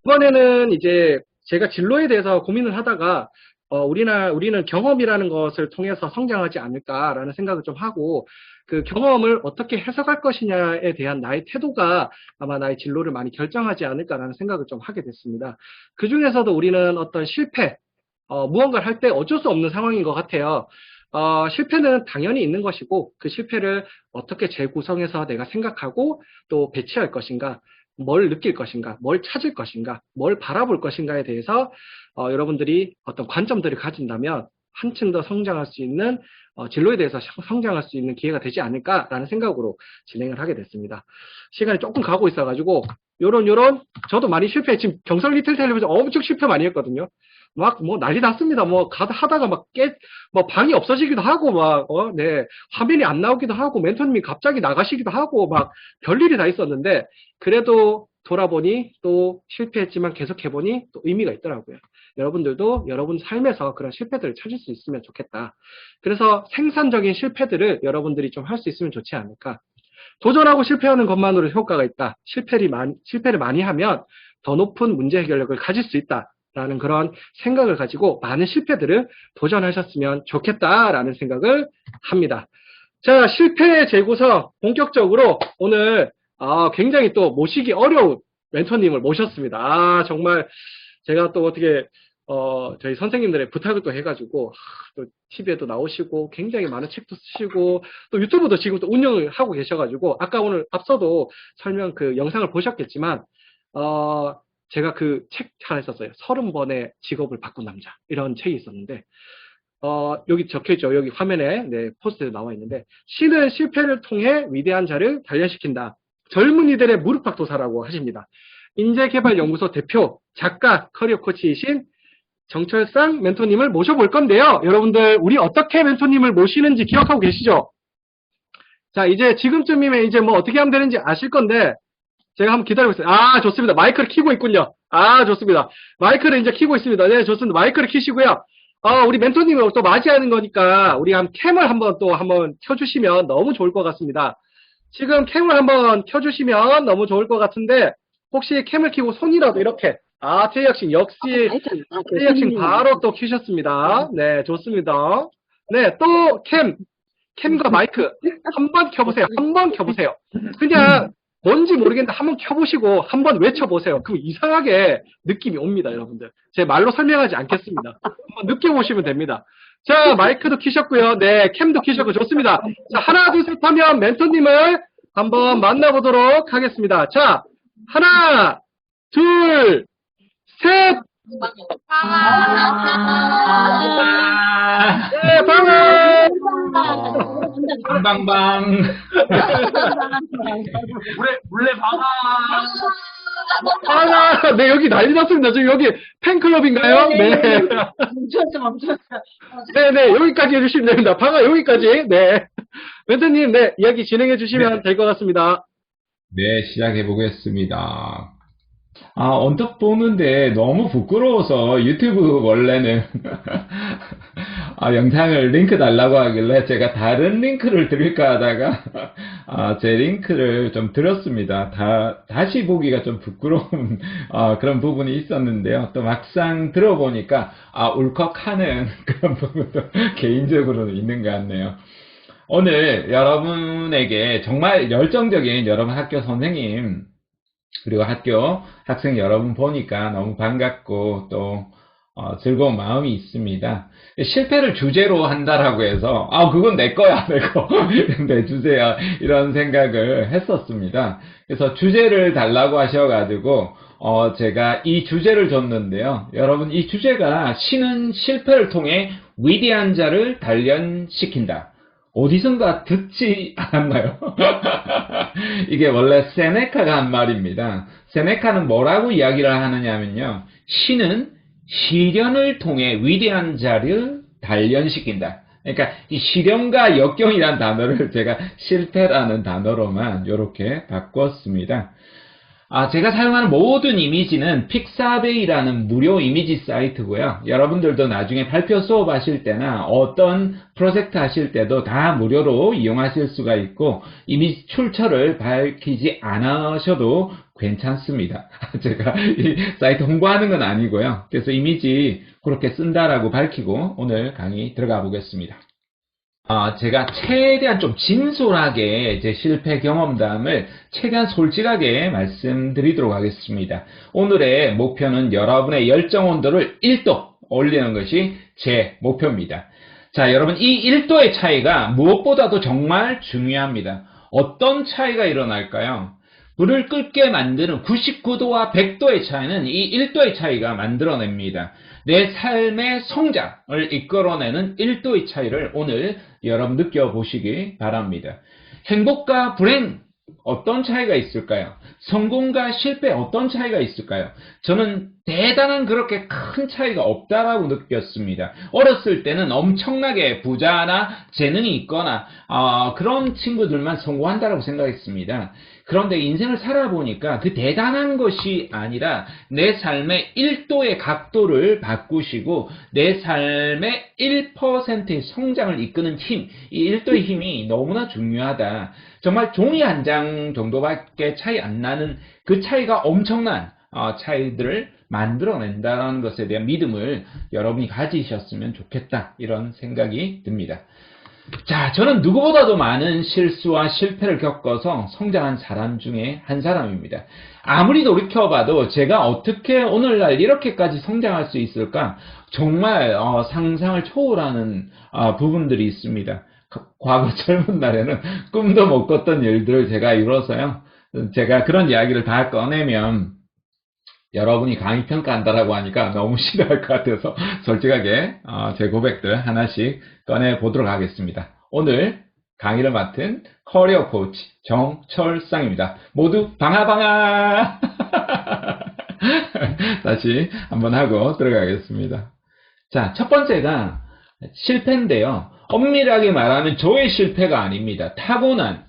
이번에는 이제 제가 진로에 대해서 고민을 하다가 우리는 경험이라는 것을 통해서 성장하지 않을까라는 생각을 좀 하고 그 경험을 어떻게 해석할 것이냐에 대한 나의 태도가 아마 나의 진로를 많이 결정하지 않을까라는 생각을 좀 하게 됐습니다. 그 중에서도 우리는 어떤 실패, 무언가를 할 때 어쩔 수 없는 상황인 것 같아요. 실패는 당연히 있는 것이고 그 실패를 어떻게 재구성해서 내가 생각하고 또 배치할 것인가, 뭘 느낄 것인가, 뭘 찾을 것인가, 뭘 바라볼 것인가에 대해서 여러분들이 어떤 관점들을 가진다면 한층 더 성장할 수 있는 진로에 대해서 성장할 수 있는 기회가 되지 않을까라는 생각으로 진행을 하게 됐습니다. 시간이 조금 가고 있어가지고 요런 저도 많이 실패, 지금 경성 리틀 텔레비전 엄청 실패 많이 했거든요. 막 뭐 난리 났습니다. 뭐 하다가 뭐 방이 없어지기도 하고 네, 화면이 안 나오기도 하고 멘토님이 갑자기 나가시기도 하고 막 별일이 다 있었는데 그래도 돌아보니 또 실패했지만 계속 해보니 또 의미가 있더라고요. 여러분들도 여러분 삶에서 그런 실패들을 찾을 수 있으면 좋겠다. 그래서 생산적인 실패들을 여러분들이 좀 할 수 있으면 좋지 않을까. 도전하고 실패하는 것만으로 효과가 있다. 실패를 많이 하면 더 높은 문제 해결력을 가질 수 있다. 라는 그런 생각을 가지고 많은 실패들을 도전하셨으면 좋겠다라는 생각을 합니다. 자, 실패의 재구성 본격적으로 오늘 굉장히 또 모시기 어려운 멘토님을 모셨습니다. 정말 제가 또 어떻게 저희 선생님들의 부탁을 또 해가지고 또 TV에도 나오시고 굉장히 많은 책도 쓰시고 또 유튜브도 지금 또 운영을 하고 계셔가지고 아까 오늘 앞서도 설명 그 영상을 보셨겠지만 제가 그 책 하나 있었어요. 30번의 직업을 바꾼 남자 이런 책이 있었는데 여기 적혀있죠. 여기 화면에 네, 포스트에 나와 있는데 신은 실패를 통해 위대한 자를 단련시킨다. 젊은이들의 무릎팍도사라고 하십니다. 인재개발연구소 대표, 작가, 커리어 코치이신 정철상 멘토님을 모셔볼 건데요. 여러분들 우리 어떻게 멘토님을 모시는지 기억하고 계시죠? 자, 이제 지금쯤이면 이제 뭐 어떻게 하면 되는지 아실 건데 제가 한번 기다리고 있어요. 좋습니다. 마이크를 켜고 있군요. 좋습니다. 마이크를 이제 켜고 있습니다. 네, 좋습니다. 마이크를 켜시고요. 우리 멘토님을 또 맞이하는 거니까 우리 캠을 한번 켜주시면 너무 좋을 것 같습니다. 지금 캠을 한번 켜주시면 너무 좋을 것 같은데 혹시 캠을 켜고 손이라도 이렇게 최혁신 역시 최혁신 바로 또 켜셨습니다. 네, 좋습니다. 네, 또 캠과 마이크 한번 켜보세요. 한번 켜보세요. 그냥 뭔지 모르겠는데 한번 켜보시고 한번 외쳐보세요. 그럼 이상하게 느낌이 옵니다, 여러분들. 제 말로 설명하지 않겠습니다. 한번 느껴보시면 됩니다. 자, 마이크도 켜셨고요. 네, 캠도 켜셨고 좋습니다. 자, 하나, 둘, 셋 하면 멘토님을 한번 만나보도록 하겠습니다. 자, 하나, 둘, 셋! 네, 방울! 방방방. 물레 방아. 네, 여기 난리 났습니다. 지금 여기 팬클럽인가요? 네. 멈췄어. 네네, 여기까지 해주시면 됩니다. 방아 여기까지. 네. 멘토님, 네, 이야기 진행해 주시면 될 것 같습니다. 네, 시작해 보겠습니다. 언뜻 보는데 너무 부끄러워서 유튜브 원래는 영상을 링크 달라고 하길래 제가 다른 링크를 드릴까 하다가 제 링크를 좀 드렸습니다. 다시 보기가 좀 부끄러운 그런 부분이 있었는데요. 또 막상 들어보니까 울컥하는 그런 부분도 개인적으로는 있는 것 같네요. 오늘 여러분에게 정말 열정적인 여러분 학교 선생님 그리고 학교 학생 여러분 보니까 너무 반갑고 또 즐거운 마음이 있습니다. 실패를 주제로 한다라고 해서 그건 내 거야 내거 내주세요 이런 생각을 했었습니다. 그래서 주제를 달라고 하셔가지고 제가 이 주제를 줬는데요. 여러분 이 주제가 신은 실패를 통해 위대한 자를 단련시킨다. 어디선가 듣지 않았나요? 이게 원래 세네카가 한 말입니다. 세네카는 뭐라고 이야기를 하느냐면요. 신은 시련을 통해 위대한 자를 단련시킨다. 그러니까 이 시련과 역경이라는 단어를 제가 실패라는 단어로만 이렇게 바꿨습니다. 제가 사용하는 모든 이미지는 픽사베이라는 무료 이미지 사이트고요. 여러분들도 나중에 발표 수업 하실 때나 어떤 프로젝트 하실 때도 다 무료로 이용하실 수가 있고 이미지 출처를 밝히지 않으셔도 괜찮습니다. 제가 이 사이트 홍보하는 건 아니고요. 그래서 이미지 그렇게 쓴다라고 밝히고 오늘 강의 들어가 보겠습니다. 제가 최대한 좀 진솔하게 제 실패 경험담을 최대한 솔직하게 말씀드리도록 하겠습니다. 오늘의 목표는 여러분의 열정 온도를 1도 올리는 것이 제 목표입니다. 자, 여러분 이 1도의 차이가 무엇보다도 정말 중요합니다. 어떤 차이가 일어날까요? 불을 끓게 만드는 99도와 100도의 차이는 이 1도의 차이가 만들어냅니다. 내 삶의 성장을 이끌어내는 1도의 차이를 오늘 여러분 느껴보시기 바랍니다. 행복과 불행 어떤 차이가 있을까요? 성공과 실패 어떤 차이가 있을까요? 저는 대단한 그렇게 큰 차이가 없다라고 느꼈습니다. 어렸을 때는 엄청나게 부자나 재능이 있거나 그런 친구들만 성공한다라고 생각했습니다. 그런데 인생을 살아보니까 그 대단한 것이 아니라 내 삶의 1도의 각도를 바꾸시고 내 삶의 1%의 성장을 이끄는 힘, 이 1도의 힘이 너무나 중요하다. 정말 종이 한 장 정도밖에 차이 안 나는 그 차이가 엄청난 차이들을 만들어낸다는 것에 대한 믿음을 여러분이 가지셨으면 좋겠다. 이런 생각이 듭니다. 자, 저는 누구보다도 많은 실수와 실패를 겪어서 성장한 사람 중에 한 사람입니다. 아무리 돌이켜봐도 제가 어떻게 오늘날 이렇게까지 성장할 수 있을까? 정말 상상을 초월하는 부분들이 있습니다. 과거 젊은 날에는 꿈도 못 꿨던 일들을 제가 이뤄서요. 제가 그런 이야기를 다 꺼내면 여러분이 강의 평가한다라고 하니까 너무 싫어할 것 같아서 솔직하게 제 고백들 하나씩 꺼내 보도록 하겠습니다. 오늘 강의를 맡은 커리어 코치 정철상입니다. 모두 방아방아 다시 한번 하고 들어가겠습니다. 자, 첫 번째가 실패인데요. 엄밀하게 말하면 저의 실패가 아닙니다. 타고난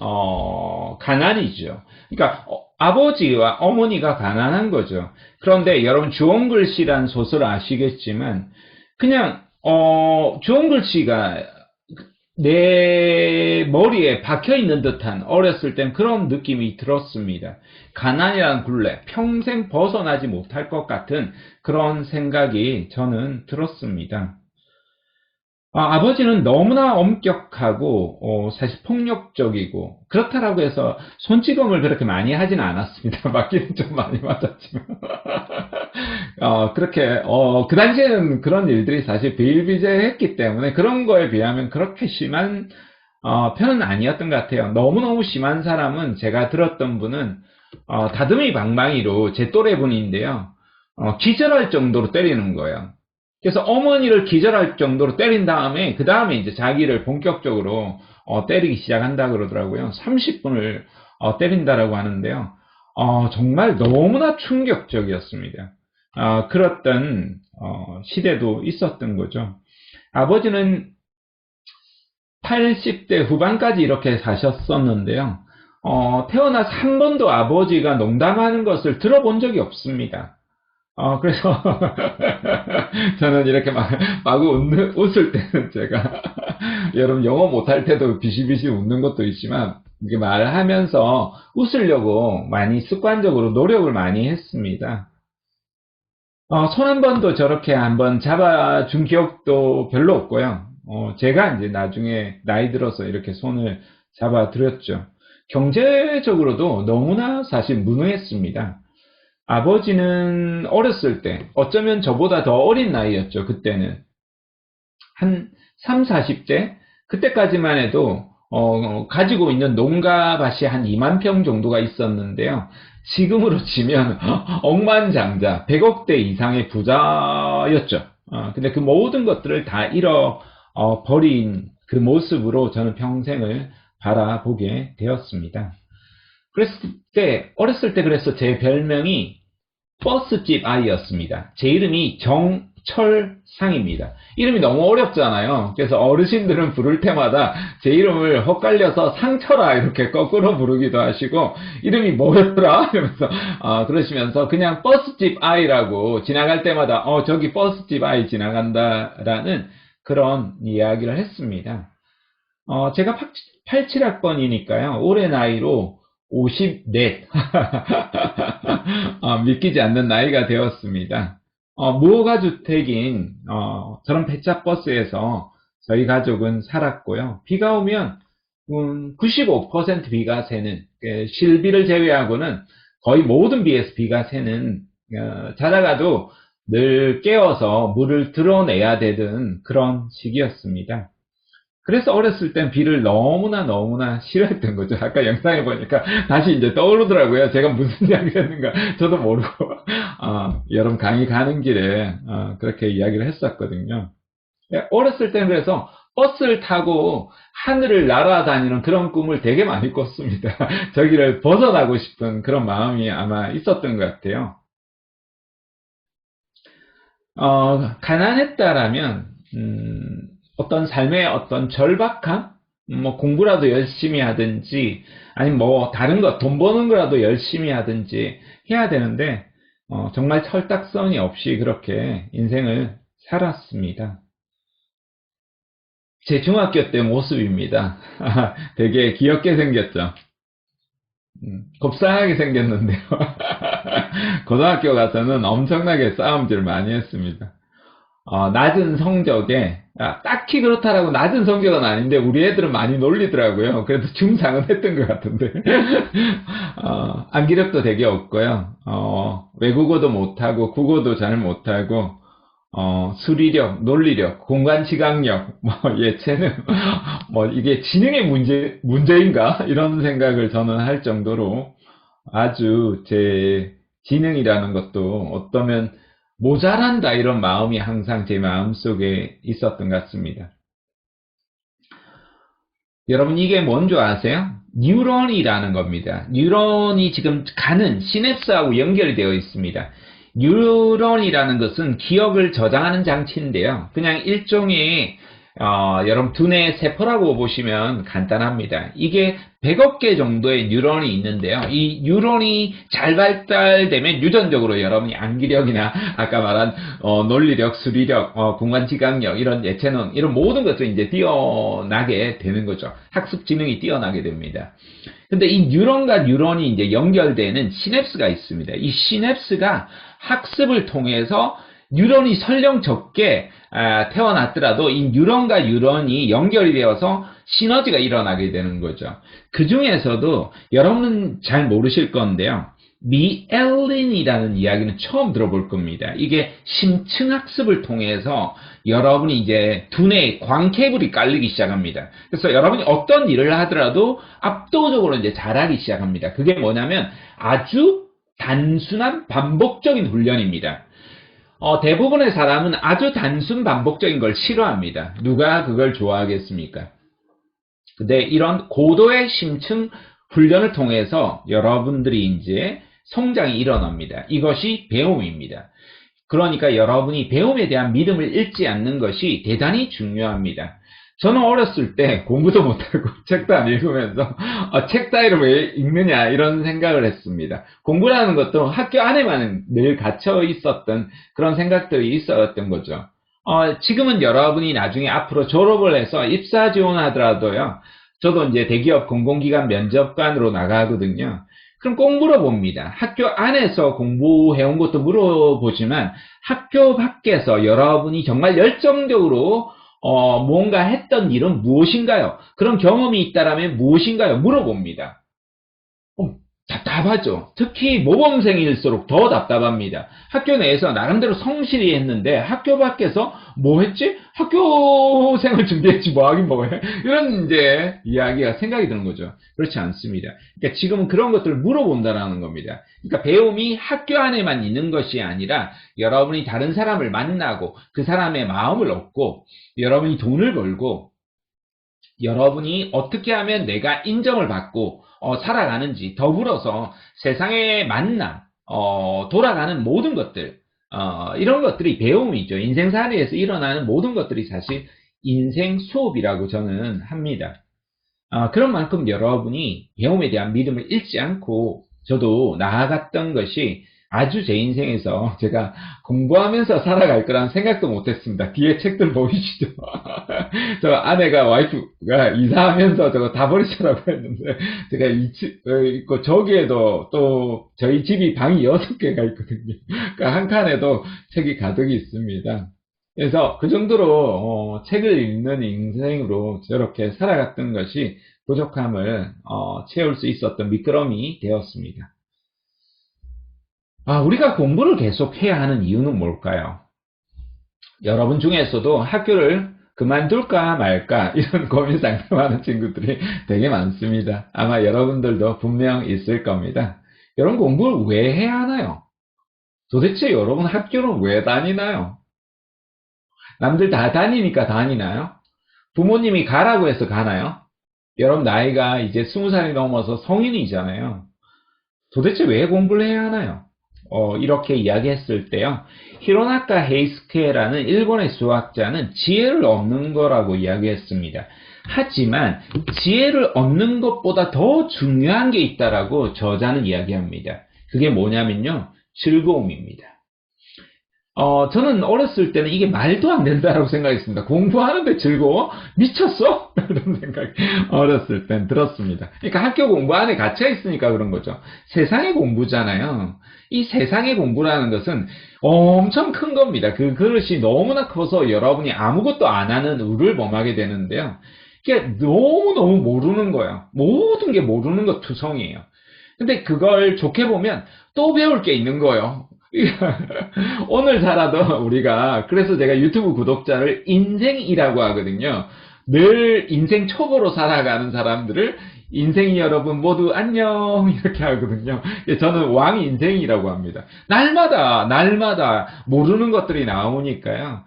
가난이죠. 그러니까 아버지와 어머니가 가난한 거죠. 그런데 여러분 주홍글씨란 소설 아시겠지만 그냥 주홍글씨가 내 머리에 박혀있는 듯한 어렸을 땐 그런 느낌이 들었습니다. 가난이라는 굴레 평생 벗어나지 못할 것 같은 그런 생각이 저는 들었습니다. 아버지는 너무나 엄격하고 사실 폭력적이고 그렇다라고 해서 손찌검을 그렇게 많이 하지는 않았습니다. 맞기는 좀 많이 맞았지만 그렇게 그 당시에는 그런 일들이 사실 비일비재했기 때문에 그런 거에 비하면 그렇게 심한 편은 아니었던 것 같아요. 너무너무 심한 사람은 제가 들었던 분은 다듬이 방망이로 제 또래 분인데요. 기절할 정도로 때리는 거예요. 그래서 어머니를 기절할 정도로 때린 다음에 그 다음에 이제 자기를 본격적으로 때리기 시작한다 그러더라고요. 30분을 때린다라고 하는데요. 정말 너무나 충격적이었습니다. 그랬던 시대도 있었던 거죠. 아버지는 80대 후반까지 이렇게 사셨었는데요. 태어나서 한 번도 아버지가 농담하는 것을 들어본 적이 없습니다. 그래서 저는 이렇게 마구 웃을 때는 제가 여러분 영어 못할 때도 비시비시 웃는 것도 있지만 이렇게 말하면서 웃으려고 많이 습관적으로 노력을 많이 했습니다. 손 한 번도 저렇게 한번 잡아준 기억도 별로 없고요. 제가 이제 나중에 나이 들어서 이렇게 손을 잡아드렸죠. 경제적으로도 너무나 사실 무능했습니다. 아버지는 어렸을 때 어쩌면 저보다 더 어린 나이였죠. 그때는 한 3, 40대 그때까지만 해도 가지고 있는 농가밭이 한 2만 평 정도가 있었는데요. 지금으로 치면 억만장자 100억대 이상의 부자였죠. 근데 그 모든 것들을 다 잃어 버린 그 모습으로 저는 평생을 바라보게 되었습니다. 어렸을 때 그래서 제 별명이 버스집 아이였습니다. 제 이름이 철상입니다. 이름이 너무 어렵잖아요. 그래서 어르신들은 부를 때마다 제 이름을 헛갈려서 상철아 이렇게 거꾸로 부르기도 하시고 이름이 뭐였더라 이러면서 그러시면서 그냥 버스집 아이라고 지나갈 때마다 저기 버스집 아이 지나간다라는 그런 이야기를 했습니다. 제가 87학번이니까요. 올해 나이로 54 믿기지 않는 나이가 되었습니다. 무허가주택인 저런 배차버스에서 저희 가족은 살았고요. 비가 오면 95% 비가 새는, 실비를 제외하고는 거의 모든 비에서 비가 새는, 자다가도 늘 깨워서 물을 드러내야 되는 그런 시기였습니다. 그래서 어렸을 땐 비를 너무나 싫어했던 거죠. 아까 영상에 보니까 다시 이제 떠오르더라고요. 제가 무슨 이야기를 했는가 저도 모르고 여름 강의 가는 길에 그렇게 이야기를 했었거든요. 어렸을 땐 그래서 버스를 타고 하늘을 날아다니는 그런 꿈을 되게 많이 꿨습니다. 저기를 벗어나고 싶은 그런 마음이 아마 있었던 것 같아요. 가난했다라면 어떤 삶의 어떤 절박함, 뭐 공부라도 열심히 하든지, 아니면 뭐 다른 거, 돈 버는 거라도 열심히 하든지 해야 되는데, 정말 철딱서니 없이 그렇게 인생을 살았습니다. 제 중학교 때 모습입니다. 되게 귀엽게 생겼죠. 곱상하게 생겼는데요. 고등학교 가서는 엄청나게 싸움질 많이 했습니다. 낮은 성적에, 딱히 그렇다라고 낮은 성적은 아닌데, 우리 애들은 많이 놀리더라고요. 그래도 중상은 했던 것 같은데. 암기력도 되게 없고요. 외국어도 못하고, 국어도 잘 못하고, 수리력, 논리력, 공간지각력, 예체능, 이게 지능의 문제인가? 이런 생각을 저는 할 정도로 아주 제 지능이라는 것도 어떠면 모자란다 이런 마음이 항상 제 마음속에 있었던 것 같습니다. 여러분 이게 뭔 줄 아세요? 뉴런이라는 겁니다. 뉴런이 지금 가는 시냅스하고 연결이 되어 있습니다. 뉴런이라는 것은 기억을 저장하는 장치인데요. 그냥 일종의 여러분 두뇌 세포라고 보시면 간단합니다. 이게 100억 개 정도의 뉴런이 있는데요. 이 뉴런이 잘 발달되면 유전적으로 여러분이 암기력이나 아까 말한 논리력, 수리력, 공간지각력, 이런 예체능, 이런 모든 것들이 이제 뛰어나게 되는 거죠. 학습 지능이 뛰어나게 됩니다. 근데 이 뉴런과 뉴런이 이제 연결되는 시냅스가 있습니다. 이 시냅스가 학습을 통해서 뉴런이 설령 적게 태어났더라도 이 뉴런과 뉴런이 연결이 되어서 시너지가 일어나게 되는 거죠. 그 중에서도 여러분은 잘 모르실 건데요. 미엘린이라는 이야기는 처음 들어볼 겁니다. 이게 심층학습을 통해서 여러분이 이제 두뇌에 광 케이블이 깔리기 시작합니다. 그래서 여러분이 어떤 일을 하더라도 압도적으로 이제 잘하기 시작합니다. 그게 뭐냐면 아주 단순한 반복적인 훈련입니다. 대부분의 사람은 아주 단순 반복적인 걸 싫어합니다. 누가 그걸 좋아하겠습니까? 근데 이런 고도의 심층 훈련을 통해서 여러분들이 이제 성장이 일어납니다. 이것이 배움입니다. 그러니까 여러분이 배움에 대한 믿음을 잃지 않는 것이 대단히 중요합니다. 저는 어렸을 때 공부도 못하고 책도 안 읽으면서 책 따위를 왜 읽느냐 이런 생각을 했습니다. 공부라는 것도 학교 안에만 늘 갇혀 있었던 그런 생각들이 있었던 거죠. 지금은 여러분이 나중에 앞으로 졸업을 해서 입사 지원하더라도요. 저도 이제 대기업 공공기관 면접관으로 나가거든요. 그럼 꼭 물어봅니다. 학교 안에서 공부해온 것도 물어보지만 학교 밖에서 여러분이 정말 열정적으로 뭔가 했던 일은 무엇인가요? 그런 경험이 있다라면 무엇인가요? 물어봅니다. 답답하죠. 특히 모범생일수록 더 답답합니다. 학교 내에서 나름대로 성실히 했는데 학교 밖에서 뭐 했지? 학교생을 준비했지 뭐 하긴 뭐해. 이런 이제 이야기가 생각이 드는 거죠. 그렇지 않습니다. 그러니까 지금은 그런 것들을 물어본다라는 겁니다. 그러니까 배움이 학교 안에만 있는 것이 아니라 여러분이 다른 사람을 만나고 그 사람의 마음을 얻고 여러분이 돈을 벌고 여러분이 어떻게 하면 내가 인정을 받고 살아가는지 더불어서 세상의 만남, 돌아가는 모든 것들 이런 것들이 배움이죠. 인생살이에서 일어나는 모든 것들이 사실 인생 수업이라고 저는 합니다. 그런 만큼 여러분이 배움에 대한 믿음을 잃지 않고 저도 나아갔던 것이 아주 제 인생에서 제가 공부하면서 살아갈 거라는 생각도 못했습니다. 뒤에 책들 보이시죠? 저 아내가 와이프가 이사하면서 저거 다 버리시라고 했는데 제가 있고 저기에도 또 저희 집이 방이 6개가 있거든요. 그러니까 한 칸에도 책이 가득 있습니다. 그래서 그 정도로 책을 읽는 인생으로 저렇게 살아갔던 것이 부족함을 채울 수 있었던 미끄럼이 되었습니다. 우리가 공부를 계속 해야 하는 이유는 뭘까요? 여러분 중에서도 학교를 그만둘까 말까 이런 고민 상담하는 친구들이 되게 많습니다. 아마 여러분들도 분명 있을 겁니다. 여러분 공부를 왜 해야 하나요? 도대체 여러분 학교는 왜 다니나요? 남들 다 다니니까 다니나요? 부모님이 가라고 해서 가나요? 여러분 나이가 이제 20살이 넘어서 성인이잖아요. 도대체 왜 공부를 해야 하나요? 이렇게 이야기했을 때요. 히로나카 헤이스케라는 일본의 수학자는 지혜를 얻는 거라고 이야기했습니다. 하지만 지혜를 얻는 것보다 더 중요한 게 있다라고 저자는 이야기합니다. 그게 뭐냐면요. 즐거움입니다. 저는 어렸을 때는 이게 말도 안 된다라고 생각했습니다. 공부하는데 즐거워? 미쳤어? 이런 생각이 어렸을 땐 들었습니다. 그러니까 학교 공부 안에 갇혀 있으니까 그런 거죠. 세상의 공부잖아요. 이 세상의 공부라는 것은 엄청 큰 겁니다. 그 그릇이 너무나 커서 여러분이 아무것도 안 하는 우를 범하게 되는데요. 이게 너무너무 모르는 거예요. 모든 게 모르는 것 투성이에요. 근데 그걸 좋게 보면 또 배울 게 있는 거예요. 오늘 살아도 우리가 그래서 제가 유튜브 구독자를 인생이라고 하거든요. 늘 인생 초보로 살아가는 사람들을 인생이 여러분 모두 안녕 이렇게 하거든요. 저는 왕 인생이라고 합니다. 날마다 모르는 것들이 나오니까요.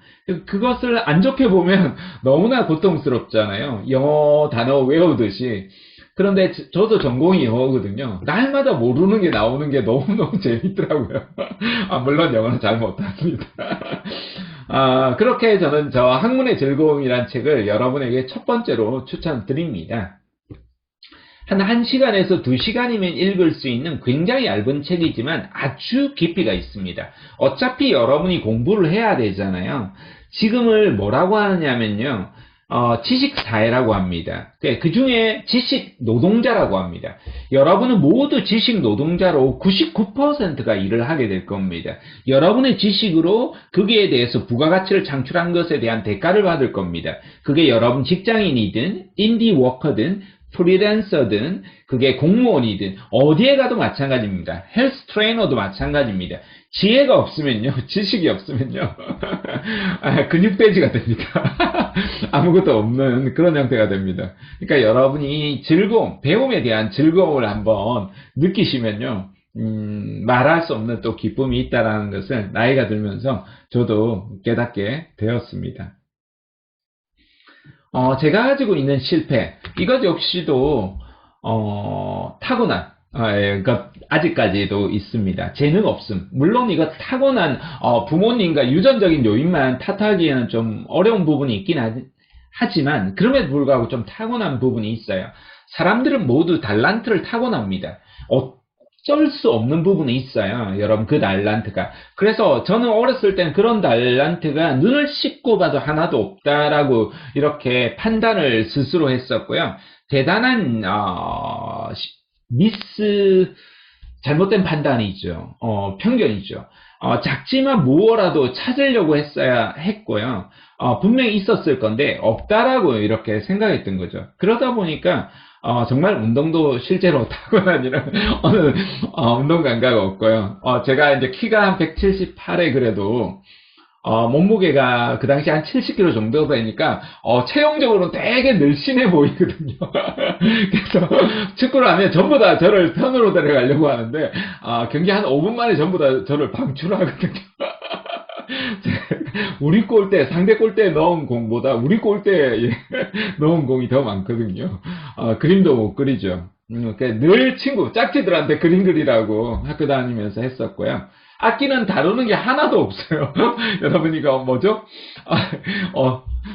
그것을 안 좋게 보면 너무나 고통스럽잖아요. 영어 단어 외우듯이. 그런데 저도 전공이 영어거든요. 날마다 모르는 게 나오는 게 너무너무 재밌더라고요. 물론 영어는 잘 못합니다. 그렇게 저는 저 학문의 즐거움이란 책을 여러분에게 첫 번째로 추천드립니다. 한 1시간에서 2시간이면 읽을 수 있는 굉장히 얇은 책이지만 아주 깊이가 있습니다. 어차피 여러분이 공부를 해야 되잖아요. 지금을 뭐라고 하냐면요. 지식사회라고 합니다. 그 중에 지식 노동자라고 합니다. 여러분은 모두 지식 노동자로 99%가 일을 하게 될 겁니다. 여러분의 지식으로 거기에 대해서 부가가치를 창출한 것에 대한 대가를 받을 겁니다. 그게 여러분 직장인이든 인디워커든 프리랜서든 그게 공무원이든 어디에 가도 마찬가지입니다. 헬스 트레이너도 마찬가지입니다. 지혜가 없으면요, 지식이 없으면요, 근육돼지가 됩니다. 아무것도 없는 그런 형태가 됩니다. 그러니까 여러분이 즐거움, 배움에 대한 즐거움을 한번 느끼시면요, 말할 수 없는 또 기쁨이 있다라는 것을 나이가 들면서 저도 깨닫게 되었습니다. 제가 가지고 있는 실패, 이것 역시도, 타고난, 아직까지도 있습니다. 재능 없음. 물론 이거 타고난, 부모님과 유전적인 요인만 탓하기에는 좀 어려운 부분이 있긴 하지만, 그럼에도 불구하고 좀 타고난 부분이 있어요. 사람들은 모두 달란트를 타고납니다. 어쩔 수 없는 부분이 있어요. 여러분, 그 달란트가. 그래서 저는 어렸을 땐 그런 달란트가 눈을 씻고 봐도 하나도 없다라고 이렇게 판단을 스스로 했었고요. 대단한, 잘못된 판단이죠. 편견이죠. 작지만 무엇라도 찾으려고 했어야 했고요. 분명히 있었을 건데, 없다라고 이렇게 생각했던 거죠. 그러다 보니까, 정말 운동도 실제로 타고난 어느 운동 감각 없고요. 제가 이제 키가 한 178에 그래도 몸무게가 그 당시 한 70kg 정도 되니까 체형적으로는 되게 늘씬해 보이거든요. 그래서 축구를 하면 전부 다 저를 편으로 데려가려고 하는데 경기 한 5분 만에 전부 다 저를 방출하거든요. 우리 골대, 상대 골대에 넣은 공보다 우리 골대에 넣은 공이 더 많거든요. 그림도 못 그리죠. 늘 친구, 짝지들한테 그림 그리라고 학교 다니면서 했었고요. 악기는 다루는 게 하나도 없어요. 여러분 이거 뭐죠?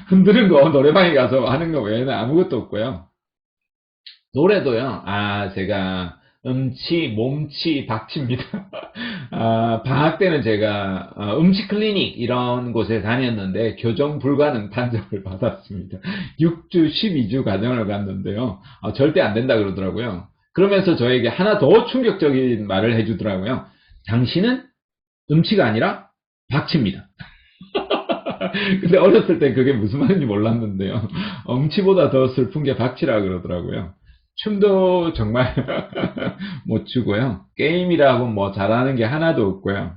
흔드는 거 노래방에 가서 하는 거 외에는 아무것도 없고요. 노래도요. 제가 음치, 몸치, 박치입니다. 방학 때는 제가 음치 클리닉 이런 곳에 다녔는데 교정 불가능 판정을 받았습니다. 6주, 12주 과정을 갔는데요. 절대 안 된다 그러더라고요. 그러면서 저에게 하나 더 충격적인 말을 해주더라고요. 당신은 음치가 아니라 박치입니다. 근데 어렸을 때 그게 무슨 말인지 몰랐는데요. 음치보다 더 슬픈 게 박치라 그러더라고요. 춤도 정말 못 추고요. 게임이라고 뭐 잘하는 게 하나도 없고요.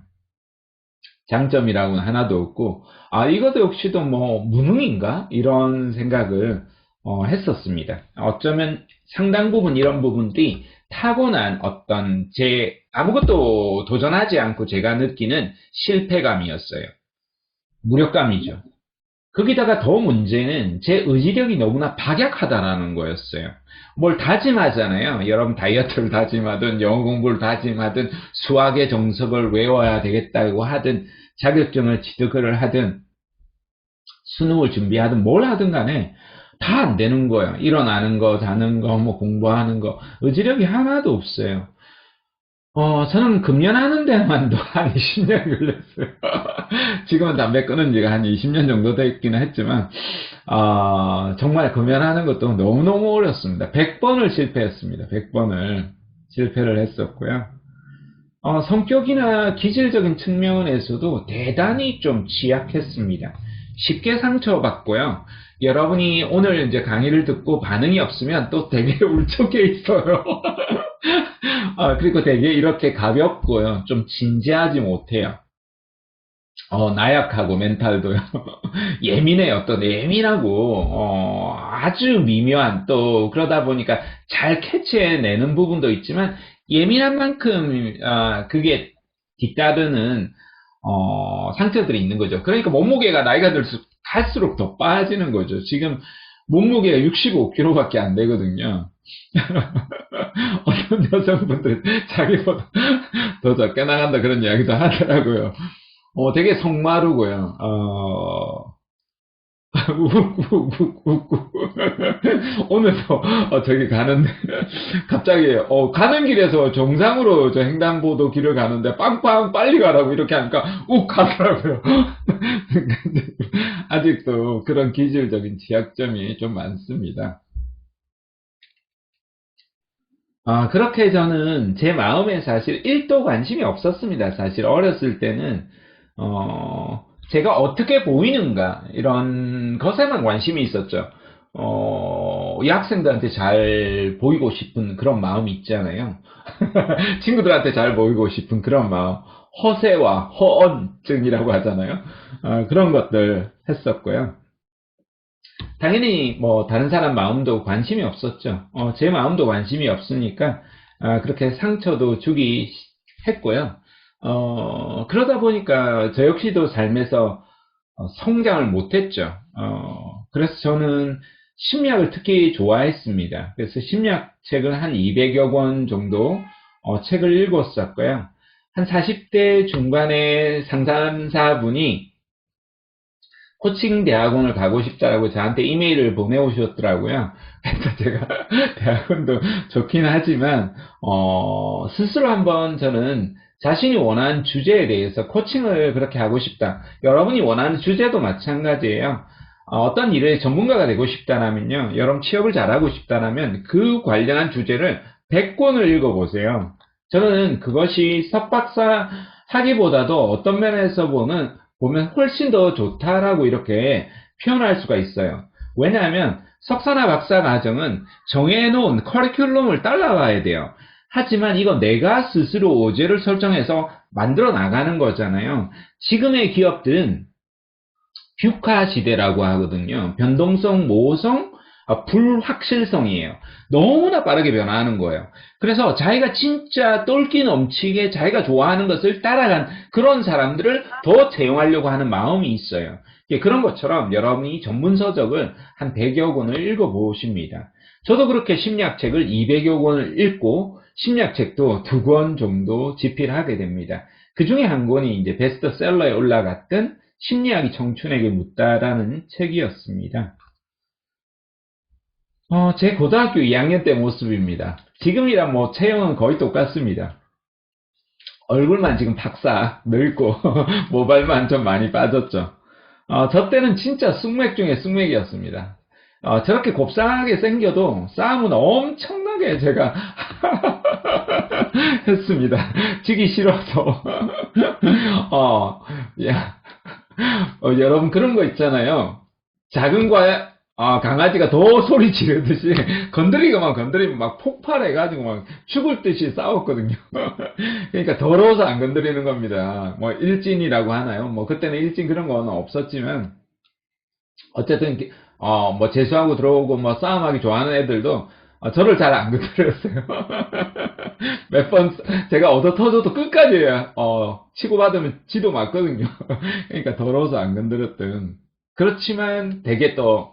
장점이라고는 하나도 없고, 이것도 역시도 뭐 무능인가? 이런 생각을 했었습니다. 어쩌면 상당 부분 이런 부분들이 타고난 어떤 아무것도 도전하지 않고 제가 느끼는 실패감이었어요. 무력감이죠. 거기다가 더 문제는 제 의지력이 너무나 박약하다라는 거였어요. 뭘 다짐하잖아요. 여러분 다이어트를 다짐하든 영어 공부를 다짐하든 수학의 정석을 외워야 되겠다고 하든 자격증을 취득을 하든 수능을 준비하든 뭘 하든 간에 다 안 되는 거예요. 일어나는 거, 자는 거, 뭐 공부하는 거 의지력이 하나도 없어요. 저는 금연하는 데만도 한 20년 걸렸어요. 지금은 담배 끊은 지가 한 20년 정도 됐기는 했지만, 정말 금연하는 것도 너무너무 어렵습니다. 100번을 실패했습니다. 100번을 실패를 했었고요. 성격이나 기질적인 측면에서도 대단히 좀 취약했습니다. 쉽게 상처받고요. 여러분이 오늘 이제 강의를 듣고 반응이 없으면 또 되게 울적해 있어요. 그리고 되게 이렇게 가볍고요. 좀 진지하지 못해요. 나약하고 멘탈도요. 예민해요. 또 예민하고 아주 미묘한 또 그러다 보니까 잘 캐치해내는 부분도 있지만 예민한 만큼 그게 뒤따르는 상처들이 있는 거죠. 그러니까 몸무게가 나이가 갈수록 더 빠지는 거죠. 지금 몸무게가 65kg밖에 안 되거든요. 어떤 여성분들 자기보다 더 적게 나간다 그런 이야기도 하더라고요. 되게 성마르고요. 오늘도 저기 가는데 갑자기 가는 길에서 정상으로 저 횡단보도 길을 가는데 빵빵 빨리 가라고 이렇게 하니까 욱 가더라고요. 아직도 그런 기질적인 취약점이 좀 많습니다. 그렇게 저는 제 마음에 사실 1도 관심이 없었습니다. 사실 어렸을 때는 제가 어떻게 보이는가 이런 것에만 관심이 있었죠. 이 학생들한테 잘 보이고 싶은 그런 마음이 있잖아요. 친구들한테 잘 보이고 싶은 그런 마음, 허세와 허언증이라고 하잖아요. 그런 것들 했었고요. 당연히 뭐 다른 사람 마음도 관심이 없었죠. 제 마음도 관심이 없으니까 그렇게 상처도 주기 했고요. 그러다 보니까 저 역시도 삶에서 성장을 못했죠. 그래서 저는 심리학을 특히 좋아했습니다. 그래서 심리학 책을 한 200여 권 정도 책을 읽었었고요. 한 40대 중반의 상담사분이 코칭 대학원을 가고 싶다라고 저한테 이메일을 보내오셨더라고요. 그래서 제가 대학원도 좋긴 하지만 스스로 한번 저는 자신이 원하는 주제에 대해서 코칭을 그렇게 하고 싶다. 여러분이 원하는 주제도 마찬가지예요. 어떤 일의 전문가가 되고 싶다라면요. 여러분 취업을 잘하고 싶다라면 그 관련한 주제를 100권을 읽어보세요. 저는 그것이 석박사 하기보다도 어떤 면에서 보면 훨씬 더 좋다라고 이렇게 표현할 수가 있어요. 왜냐하면 석사나 박사 과정은 정해놓은 커리큘럼을 따라가야 돼요. 하지만 이건 내가 스스로 오제를 설정해서 만들어 나가는 거잖아요. 지금의 기업들은 뷰카 시대라고 하거든요. 변동성, 모호성, 불확실성이에요. 너무나 빠르게 변화하는 거예요. 그래서 자기가 진짜 똘끼 넘치게 자기가 좋아하는 것을 따라간 그런 사람들을 더 채용하려고 하는 마음이 있어요. 그런 것처럼 여러분이 전문서적을 한 100여 권을 읽어보십니다. 저도 그렇게 심리학책을 200여 권을 읽고 심리학책도 2권 정도 집필하게 됩니다. 그 중에 한 권이 이제 베스트셀러에 올라갔던 심리학이 청춘에게 묻다라는 책이었습니다. 제 고등학교 2학년 때 모습입니다. 지금이랑 뭐 체형은 거의 똑같습니다. 얼굴만 지금 박사 늙고 모발만 좀 많이 빠졌죠. 저 때는 진짜 숙맥 중에 숙맥이었습니다. 저렇게 곱상하게 생겨도 싸움은 엄청나게 제가 했습니다. 지기 싫어서. 야, 여러분 그런 거 있잖아요. 작은 강아지가 더 소리 지르듯이 건드리고만 건드리면 막 폭발해가지고 막 죽을 듯이 싸웠거든요. 그러니까 더러워서 안 건드리는 겁니다. 뭐 일진이라고 하나요? 뭐 그때는 일진 그런 거는 없었지만 어쨌든 뭐 재수하고 들어오고 뭐 싸움하기 좋아하는 애들도 저를 잘 안 건드렸어요. 몇 번 제가 얻어 터져도 끝까지 치고받으면 지도 맞거든요. 그러니까 더러워서 안 건드렸던. 그렇지만 되게 또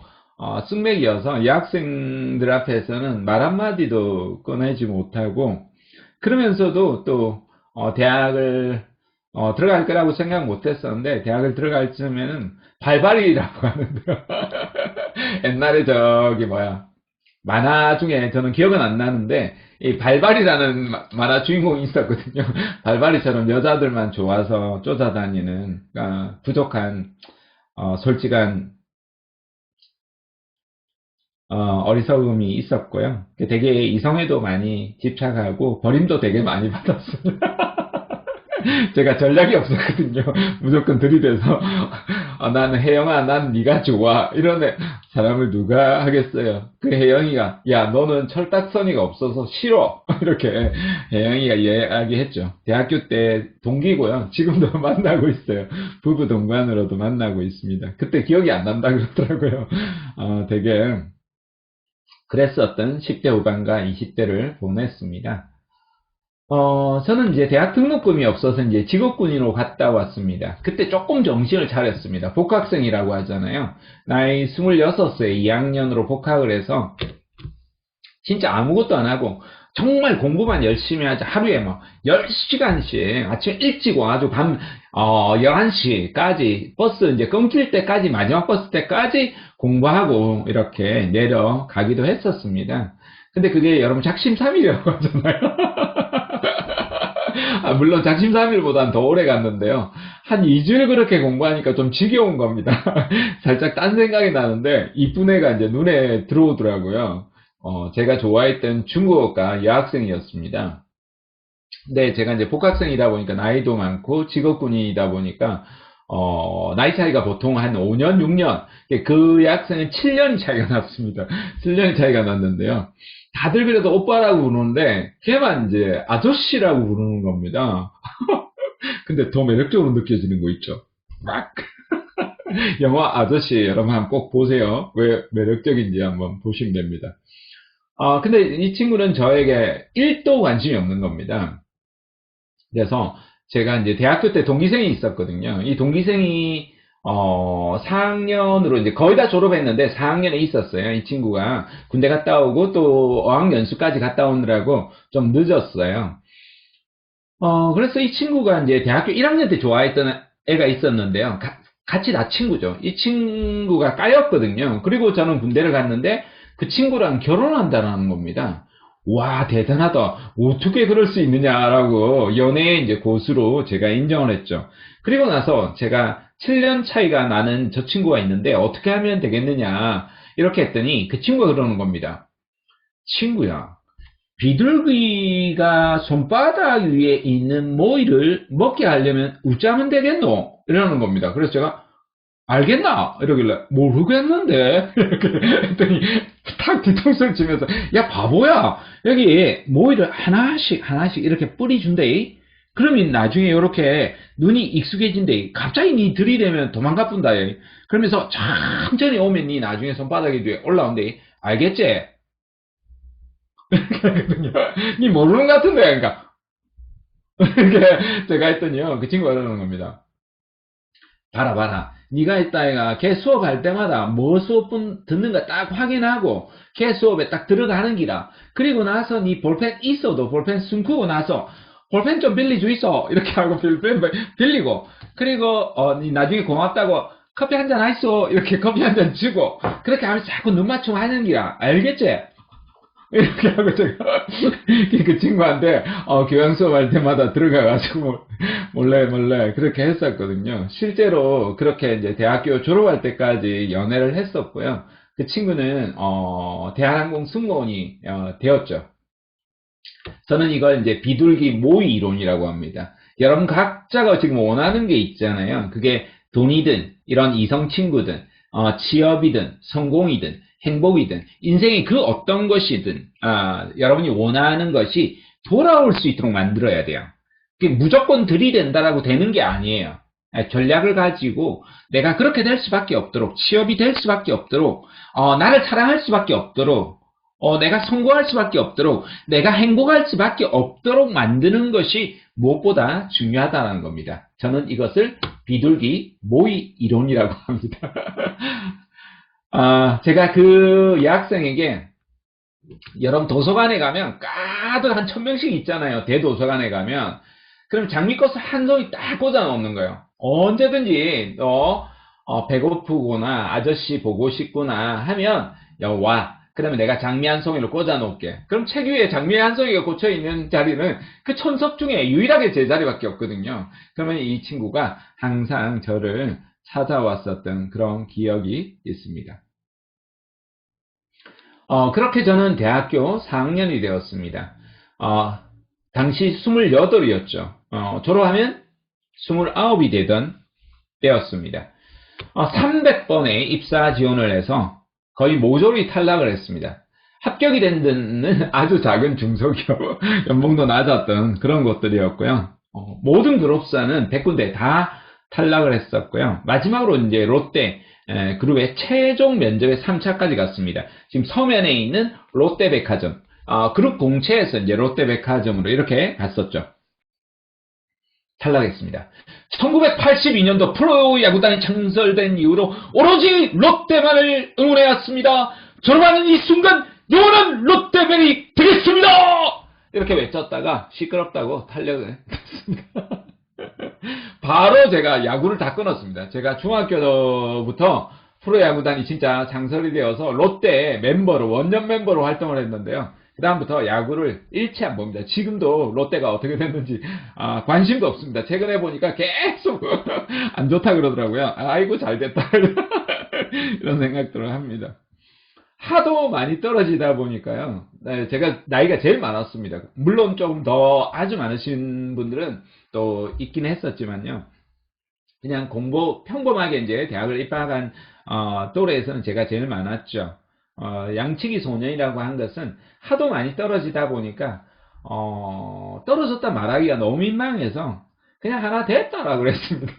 숙맥이어서 여학생들 앞에서는 말 한마디도 꺼내지 못하고, 그러면서도 또 대학을 들어갈 거라고 생각 못했었는데 대학을 들어갈 쯤에는 발발이라고 하는데요. 옛날에 저기 만화 중에 저는 기억은 안 나는데 이 발발이라는 만화 주인공이 있었거든요. 발발이처럼 여자들만 좋아서 쫓아다니는 부족한 솔직한 어리석음이 있었고요. 되게 이성에도 많이 집착하고 버림도 되게 많이 받았어요. 제가 전략이 없었거든요. 무조건 들이대서 나는 혜영아, 난 네가 좋아, 이런 사람을 누가 하겠어요. 그 혜영이가 야 너는 철딱서니가 없어서 싫어, 이렇게 혜영이가 이야기했죠. 대학교 때 동기고요. 지금도 만나고 있어요. 부부 동반으로도 만나고 있습니다. 그때 기억이 안 난다 그러더라고요. 되게 그랬었던 10대 후반과 20대를 보냈습니다. 저는 이제 대학 등록금이 없어서 이제 직업군인으로 갔다 왔습니다. 그때 조금 정신을 차렸습니다. 복학생이라고 하잖아요. 나이 26세 2학년으로 복학을 해서 진짜 아무것도 안 하고 정말 공부만 열심히 하자. 하루에 막 10시간씩 아침 일찍 와가지고 밤 11시까지 버스 이제 끊길 때까지, 마지막 버스 때까지 공부하고 이렇게 내려가기도 했었습니다. 근데 그게 여러분 작심삼일이라고 하잖아요. 물론 작심삼일보단 더 오래 갔는데요. 한 2주일 그렇게 공부하니까 좀 지겨운 겁니다. 살짝 딴 생각이 나는데 이쁜 애가 이제 눈에 들어오더라고요. 제가 좋아했던 중국어과 여학생이었습니다. 근데 제가 이제 복학생이다 보니까 나이도 많고 직업군이다 보니까 나이 차이가 보통 한 5년, 6년. 그 여학생은 7년이 차이가 났습니다. 7년이 차이가 났는데요. 다들 그래도 오빠라고 부르는데 걔만 이제 아저씨라고 부르는 겁니다. 근데 더 매력적으로 느껴지는 거 있죠. 막 영화 아저씨 여러분 한번 꼭 보세요. 왜 매력적인지 한번 보시면 됩니다. 근데 이 친구는 저에게 1도 관심이 없는 겁니다. 그래서 제가 이제 대학교 때 동기생이 있었거든요. 이 동기생이 4학년으로 이제 거의 다 졸업했는데 4학년에 있었어요. 이 친구가 군대 갔다 오고 또 어학연수까지 갔다 오느라고 좀 늦었어요. 그래서 이 친구가 이제 대학교 1학년 때 좋아했던 애가 있었는데요. 같이 다 친구죠. 이 친구가 까였거든요. 그리고 저는 군대를 갔는데 그 친구랑 결혼한다는 겁니다. 와, 대단하다. 어떻게 그럴 수 있느냐라고 연애의 이제 고수로 제가 인정을 했죠. 그리고 나서 제가 7년 차이가 나는 저 친구가 있는데 어떻게 하면 되겠느냐 이렇게 했더니 그 친구가 그러는 겁니다. 친구야, 비둘기가 손바닥 위에 있는 모이를 먹게 하려면 어쩌면 되겠노? 이러는 겁니다. 그래서 제가 알겠나? 이러길래 모르겠는데 이렇게 했더니 탁 뒤통수를 치면서 야 바보야, 여기 모이를 하나씩 이렇게 뿌리준대. 그러면 나중에 이렇게 눈이 익숙해진대. 갑자기 니 들이대면 도망가 뿐다. 그러면서 천천히 오면 니 나중에 손바닥 위에 올라온대. 알겠지? 그랬거든요. 니 모르는 것 같은데, 그러니까. 이렇게 제가 했더니요, 그 친구가 그러는 겁니다. 봐라. 니가 이따가 걔 수업할 때마다 뭐 수업 듣는가 딱 확인하고 걔 수업에 딱 들어가는 기라. 그리고 나서 니 볼펜 있어도 볼펜 숨기고 나서 볼펜 좀 빌려주 있어. 이렇게 하고 볼펜 빌리고, 그리고, 니 나중에 고맙다고 커피 한 잔 하이소. 이렇게 커피 한 잔 주고, 그렇게 하면서 자꾸 눈 맞춤 하는 기라. 알겠지? 이렇게 하고 제가 그 친구한테 교양 수업 할 때마다 들어가가지고 몰래 그렇게 했었거든요. 실제로 그렇게 이제 대학교 졸업할 때까지 연애를 했었고요. 그 친구는 대한항공 승무원이 되었죠. 저는 이걸 이제 비둘기 모의 이론이라고 합니다. 여러분 각자가 지금 원하는 게 있잖아요. 그게 돈이든 이런 이성 친구든 취업이든 성공이든 행복이든 인생의 그 어떤 것이든 여러분이 원하는 것이 돌아올 수 있도록 만들어야 돼요. 그게 무조건 들이댄다라고 되는 게 아니에요. 전략을 가지고 내가 그렇게 될 수밖에 없도록, 취업이 될 수밖에 없도록, 나를 사랑할 수밖에 없도록, 내가 성공할 수밖에 없도록, 내가 행복할 수밖에 없도록 만드는 것이 무엇보다 중요하다는 겁니다. 저는 이것을 비둘기 모의 이론이라고 합니다. 제가 그 여학생에게 여러분 도서관에 가면 가득 한 1000명씩 있잖아요. 대도서관에 가면. 그럼 장미꽃을 한 송이 딱 꽂아 놓는 거예요. 언제든지 배고프구나, 아저씨 보고 싶구나 하면 와. 그러면 내가 장미 한 송이를 꽂아 놓을게. 그럼 책 위에 장미 한 송이가 꽂혀 있는 자리는 그 천석 중에 유일하게 제 자리밖에 없거든요. 그러면 이 친구가 항상 저를 찾아왔었던 그런 기억이 있습니다. 그렇게 저는 대학교 4학년이 되었습니다. 당시 28이었죠. 졸업하면 29이 되던 때였습니다. 300번의 입사 지원을 해서 거의 모조리 탈락을 했습니다. 합격이 된 데는 아주 작은 중소기업, 연봉도 낮았던 그런 곳들이었고요. 모든 그룹사는 100군데 다 탈락을 했었고요. 마지막으로 이제 롯데 그룹의 최종 면접에 3차까지 갔습니다. 지금 서면에 있는 롯데백화점, 그룹 공채에서 이제 롯데백화점으로 이렇게 갔었죠. 탈락했습니다. 1982년도 프로야구단이 창설된 이후로 오로지 롯데만을 응원해왔습니다. 졸업하는 이 순간 영원한 롯데맨이 되겠습니다! 이렇게 외쳤다가 시끄럽다고 탈락을 했습니다. 바로 제가 야구를 다 끊었습니다. 제가 중학교부터 프로야구단이 진짜 창설이 되어서 롯데 멤버로, 원년 멤버로 활동을 했는데요. 그 다음부터 야구를 일체 안 봅니다. 지금도 롯데가 어떻게 됐는지 관심도 없습니다. 최근에 보니까 계속 안 좋다 그러더라고요. 아이고 잘됐다 이런 생각들을 합니다. 하도 많이 떨어지다 보니까요. 제가 나이가 제일 많았습니다. 물론 조금 더 아주 많으신 분들은 또 있긴 했었지만요. 그냥 평범하게 이제 대학을 입학한 또래에서는 제가 제일 많았죠. 양치기 소년이라고 한 것은 하도 많이 떨어지다 보니까 떨어졌다 말하기가 너무 민망해서 그냥 하나 됐다라고 그랬습니다.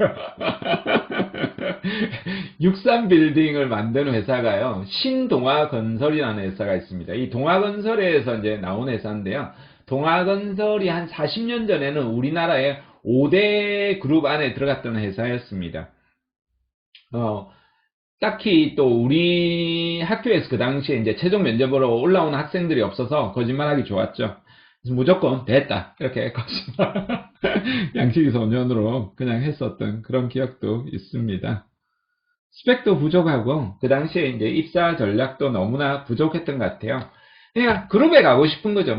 63빌딩을 만드는 회사가요, 신동아건설이라는 회사가 있습니다. 이 동아건설에서 이제 나온 회사인데요. 동아건설이 한 40년 전에는 우리나라의 5대 그룹 안에 들어갔던 회사였습니다. 딱히 또 우리 학교에서 그 당시에 이제 최종 면접으로 올라오는 학생들이 없어서 거짓말하기 좋았죠. 그래서 무조건 됐다 이렇게 거짓말 양치기 소년으로 그냥 했었던 그런 기억도 있습니다. 스펙도 부족하고 그 당시에 이제 입사 전략도 너무나 부족했던 것 같아요. 그냥 그룹에 가고 싶은 거죠.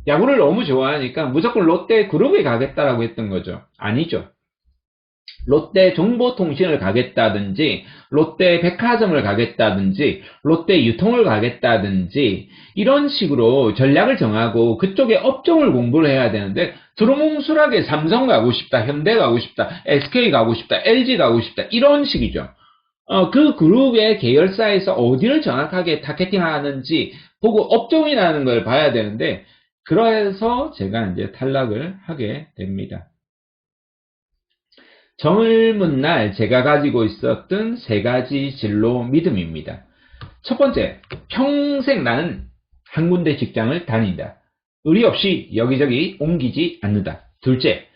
야구를 너무 좋아하니까 무조건 롯데 그룹에 가겠다라고 했던 거죠. 아니죠. 롯데 정보통신을 가겠다든지, 롯데 백화점을 가겠다든지, 롯데 유통을 가겠다든지, 이런 식으로 전략을 정하고 그쪽에 업종을 공부를 해야 되는데, 두루뭉술하게 삼성 가고 싶다, 현대 가고 싶다, SK 가고 싶다, LG 가고 싶다, 이런 식이죠. 그 그룹의 계열사에서 어디를 정확하게 타겟팅 하는지 보고 업종이라는 걸 봐야 되는데, 그래서 제가 이제 탈락을 하게 됩니다. 젊은 날 제가 가지고 있었던 3가지 진로 믿음입니다. 첫 번째, 평생 나는 한 군데 직장을 다닌다. 의리 없이 여기저기 옮기지 않는다. 둘째,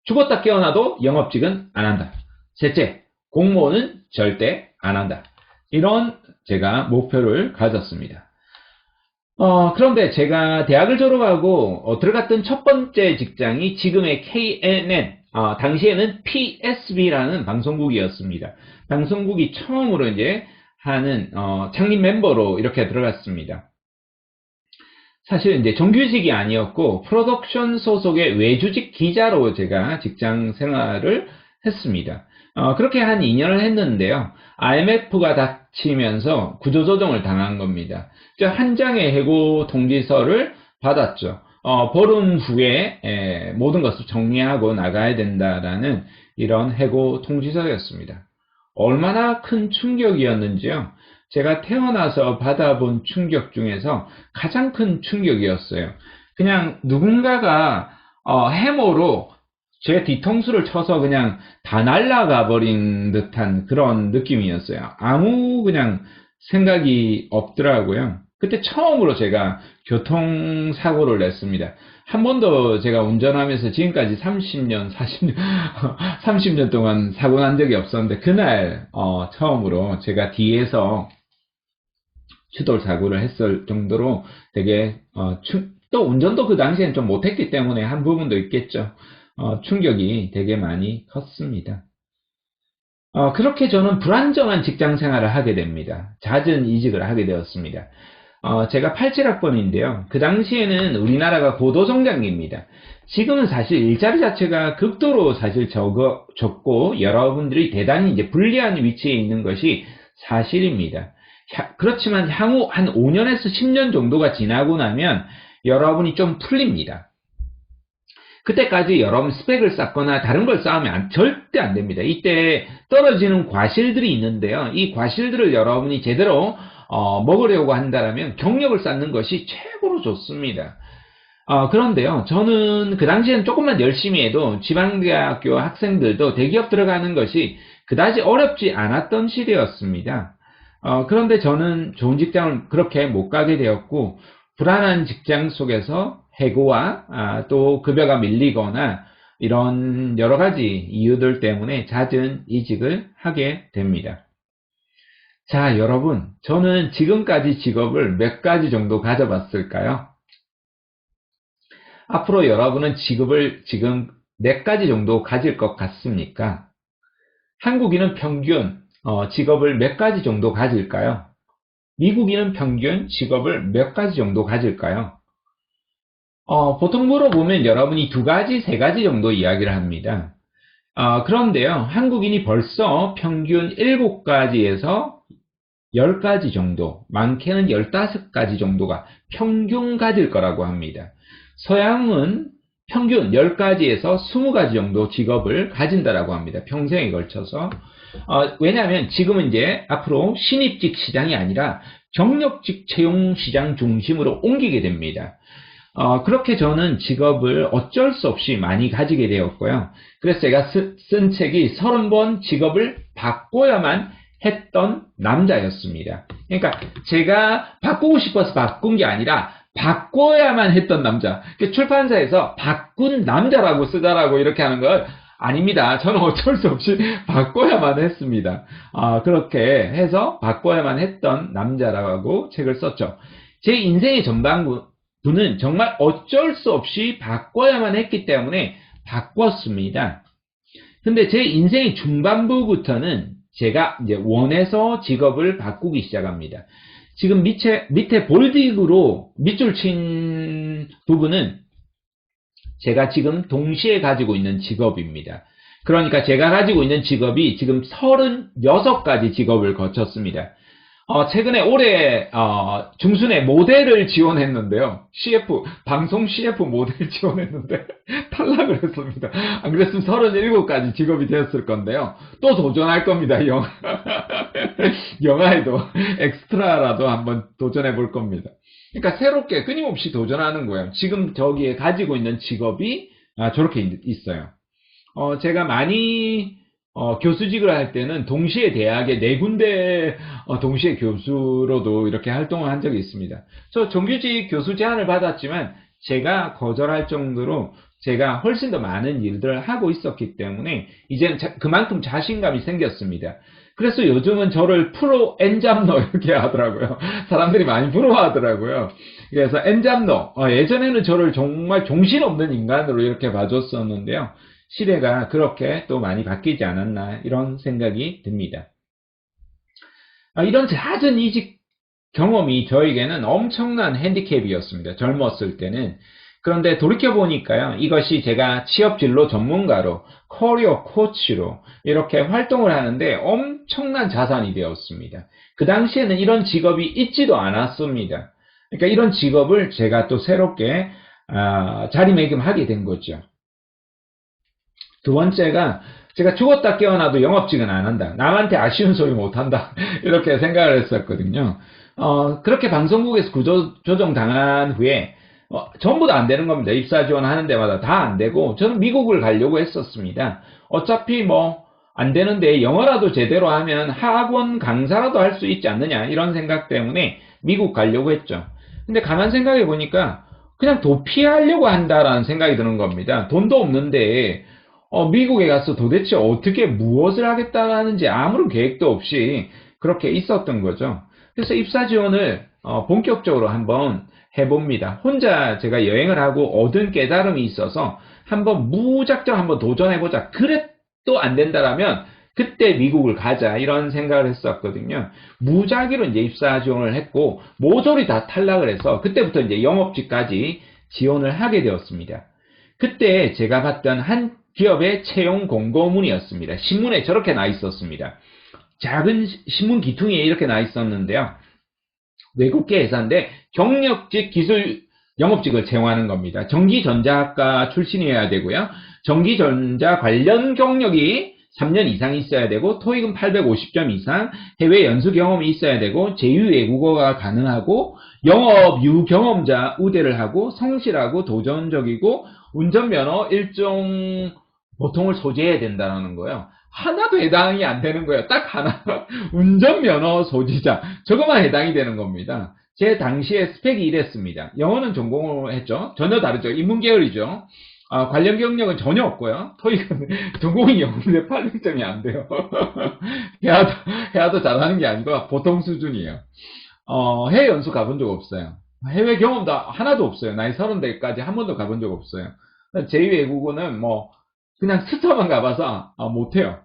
죽었다 깨어나도 영업직은 안 한다. 셋째, 공무원은 절대 안 한다. 이런 제가 목표를 가졌습니다. 그런데 제가 대학을 졸업하고 들어갔던 첫 번째 직장이 지금의 KNN, 당시에는 PSB라는 방송국이었습니다. 방송국이 처음으로 이제 하는 창립 멤버로 이렇게 들어갔습니다. 사실 이제 정규직이 아니었고 프로덕션 소속의 외주직 기자로 제가 직장 생활을 했습니다. 그렇게 한 2년을 했는데요. IMF가 닥치면서 구조조정을 당한 겁니다. 한 장의 해고 통지서를 받았죠. 보름 후에 모든 것을 정리하고 나가야 된다라는 이런 해고 통지서였습니다. 얼마나 큰 충격이었는지요. 제가 태어나서 받아본 충격 중에서 가장 큰 충격이었어요. 그냥 누군가가 해머로 제 뒤통수를 쳐서 그냥 다 날아가 버린 듯한 그런 느낌이었어요. 아무 그냥 생각이 없더라고요. 그때 처음으로 제가 교통사고를 냈습니다. 한 번도 제가 운전하면서 지금까지 30년, 40년, 30년 동안 사고 난 적이 없었는데, 그날, 처음으로 제가 뒤에서 추돌 사고를 했을 정도로 되게, 또 운전도 그 당시엔 좀 못했기 때문에 한 부분도 있겠죠. 충격이 되게 많이 컸습니다. 그렇게 저는 불안정한 직장 생활을 하게 됩니다. 잦은 이직을 하게 되었습니다. 제가 87학번인데요. 그 당시에는 우리나라가 고도성장기입니다. 지금은 사실 일자리 자체가 극도로 사실 적고 여러분들이 대단히 이제 불리한 위치에 있는 것이 사실입니다. 그렇지만 향후 한 5년에서 10년 정도가 지나고 나면 여러분이 좀 풀립니다. 그때까지 여러분 스펙을 쌓거나 다른 걸 쌓으면 절대 안 됩니다. 이때 떨어지는 과실들이 있는데요. 이 과실들을 여러분이 제대로 먹으려고 한다면 경력을 쌓는 것이 최고로 좋습니다. 그런데요, 저는 그 당시엔 조금만 열심히 해도 지방대학교 학생들도 대기업 들어가는 것이 그다지 어렵지 않았던 시대였습니다. 그런데 저는 좋은 직장을 그렇게 못 가게 되었고, 불안한 직장 속에서 해고와 또 급여가 밀리거나 이런 여러 가지 이유들 때문에 잦은 이직을 하게 됩니다. 자, 여러분, 저는 지금까지 직업을 몇 가지 정도 가져봤을까요? 앞으로 여러분은 직업을 지금 몇 가지 정도 가질 것 같습니까? 한국인은 평균 직업을 몇 가지 정도 가질까요? 미국인은 평균 직업을 몇 가지 정도 가질까요? 보통 물어보면 여러분이 2가지, 3가지 정도 이야기를 합니다. 그런데요, 한국인이 벌써 평균 7가지에서 10가지 정도, 많게는 15가지 정도가 평균 가질 거라고 합니다. 서양은 평균 10가지에서 20가지 정도 직업을 가진다라고 합니다. 평생에 걸쳐서. 왜냐하면 지금은 이제 앞으로 신입직 시장이 아니라 경력직 채용 시장 중심으로 옮기게 됩니다. 그렇게 저는 직업을 어쩔 수 없이 많이 가지게 되었고요. 그래서 제가 쓴 책이 30번 직업을 바꿔야만 했던 남자였습니다. 그러니까 제가 바꾸고 싶어서 바꾼 게 아니라 바꿔야만 했던 남자. 출판사에서 바꾼 남자라고 쓰다라고 이렇게 하는 건 아닙니다. 저는 어쩔 수 없이 바꿔야만 했습니다. 그렇게 해서 바꿔야만 했던 남자라고 책을 썼죠. 제 인생의 전반부는 정말 어쩔 수 없이 바꿔야만 했기 때문에 바꿨습니다. 근데 제 인생의 중반부부터는 제가 이제 원해서 직업을 바꾸기 시작합니다. 지금 밑에 볼딩으로 밑줄 친 부분은 제가 지금 동시에 가지고 있는 직업입니다. 그러니까 제가 가지고 있는 직업이 지금 36가지 직업을 거쳤습니다. 최근에 올해 중순에 모델을 지원했는데요. 방송 CF 모델 지원했는데 탈락을 했습니다. 안 그랬으면 37가지 직업이 되었을 건데요. 또 도전할 겁니다. 영화에도 엑스트라라도 한번 도전해 볼 겁니다. 그러니까 새롭게 끊임없이 도전하는 거예요. 지금 저기에 가지고 있는 직업이 저렇게 있어요. 제가 많이 교수직을 할 때는 동시에 대학에 4군데 동시에 교수로도 이렇게 활동을 한 적이 있습니다. 저 정규직 교수 제안을 받았지만 제가 거절할 정도로 제가 훨씬 더 많은 일들을 하고 있었기 때문에 이제는 그만큼 자신감이 생겼습니다. 그래서 요즘은 저를 프로 엔잡러 이렇게 하더라고요. 사람들이 많이 부러워하더라고요. 그래서 엔잡러, 예전에는 저를 정말 정신없는 인간으로 이렇게 봐줬었는데요. 시대가 그렇게 또 많이 바뀌지 않았나 이런 생각이 듭니다. 이런 잦은 이직 경험이 저에게는 엄청난 핸디캡이었습니다. 젊었을 때는. 그런데 돌이켜보니까요, 이것이 제가 취업 진로 전문가로, 커리어 코치로 이렇게 활동을 하는데 엄청난 자산이 되었습니다. 그 당시에는 이런 직업이 있지도 않았습니다. 그러니까 이런 직업을 제가 또 새롭게 자리매김하게 된 거죠. 두 번째가 제가 죽었다 깨어나도 영업직은 안 한다. 남한테 아쉬운 소리 못 한다. 이렇게 생각을 했었거든요. 그렇게 방송국에서 구조조정 당한 후에 전부 다 안 되는 겁니다. 입사 지원하는 데마다 다 안 되고 저는 미국을 가려고 했었습니다. 어차피 뭐 안 되는데 영어라도 제대로 하면 학원 강사라도 할 수 있지 않느냐 이런 생각 때문에 미국 가려고 했죠. 근데 가만 생각해 보니까 그냥 도피하려고 한다라는 생각이 드는 겁니다. 돈도 없는데 미국에 가서 도대체 어떻게 무엇을 하겠다는지 아무런 계획도 없이 그렇게 있었던 거죠. 그래서 입사 지원을 본격적으로 한번 해봅니다. 혼자 제가 여행을 하고 얻은 깨달음이 있어서 한번 무작정 한번 도전해보자. 그래도 안 된다라면 그때 미국을 가자 이런 생각을 했었거든요. 무작위로 이제 입사 지원을 했고 모조리 다 탈락을 해서 그때부터 이제 영업직까지 지원을 하게 되었습니다. 그때 제가 봤던 한 기업의 채용 공고문이었습니다. 신문에 저렇게 나 있었습니다. 작은 신문 기퉁이에 이렇게 나 있었는데요. 외국계 회사인데 경력직 기술 영업직을 채용하는 겁니다. 전기전자학과 출신이어야 되고요. 전기전자 관련 경력이 3년 이상 있어야 되고 토익은 850점 이상, 해외 연수 경험이 있어야 되고 제2 외국어가 가능하고 영업 유경험자 우대를 하고 성실하고 도전적이고 운전면허 일종 보통을 소지해야 된다는 거예요. 하나도 해당이 안 되는 거예요. 딱 하나. 운전면허 소지자. 저거만 해당이 되는 겁니다. 제 당시에 스펙이 이랬습니다. 영어는 전공을 했죠. 전혀 다르죠. 인문계열이죠. 관련 경력은 전혀 없고요. 토익은 전공이 영어인데 800점이 안 돼요. 해야도 잘하는 게 아니고 보통 수준이에요. 해외 연수 가본 적 없어요. 해외 경험도 하나도 없어요. 나이 30대까지 한 번도 가본 적 없어요. 제2 외국어는 뭐 그냥 스터만 가봐서 못해요.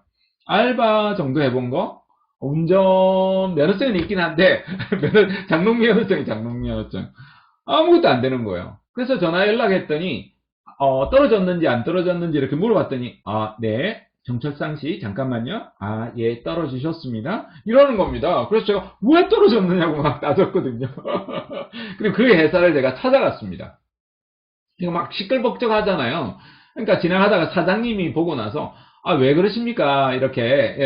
알바 정도 해본 거, 운전 면허증은 있긴 한데 장롱 면허증 아무것도 안 되는 거예요. 그래서 전화 연락했더니 떨어졌는지 안 떨어졌는지 이렇게 물어봤더니 네, 정철상씨 잠깐만요. 예, 떨어지셨습니다. 이러는 겁니다. 그래서 제가 왜 떨어졌느냐고 막 따졌거든요. 그리고 그 회사를 제가 찾아갔습니다. 이거 막 시끌벅적 하잖아요. 그러니까 지나가다가 사장님이 보고 나서 왜 그러십니까? 이렇게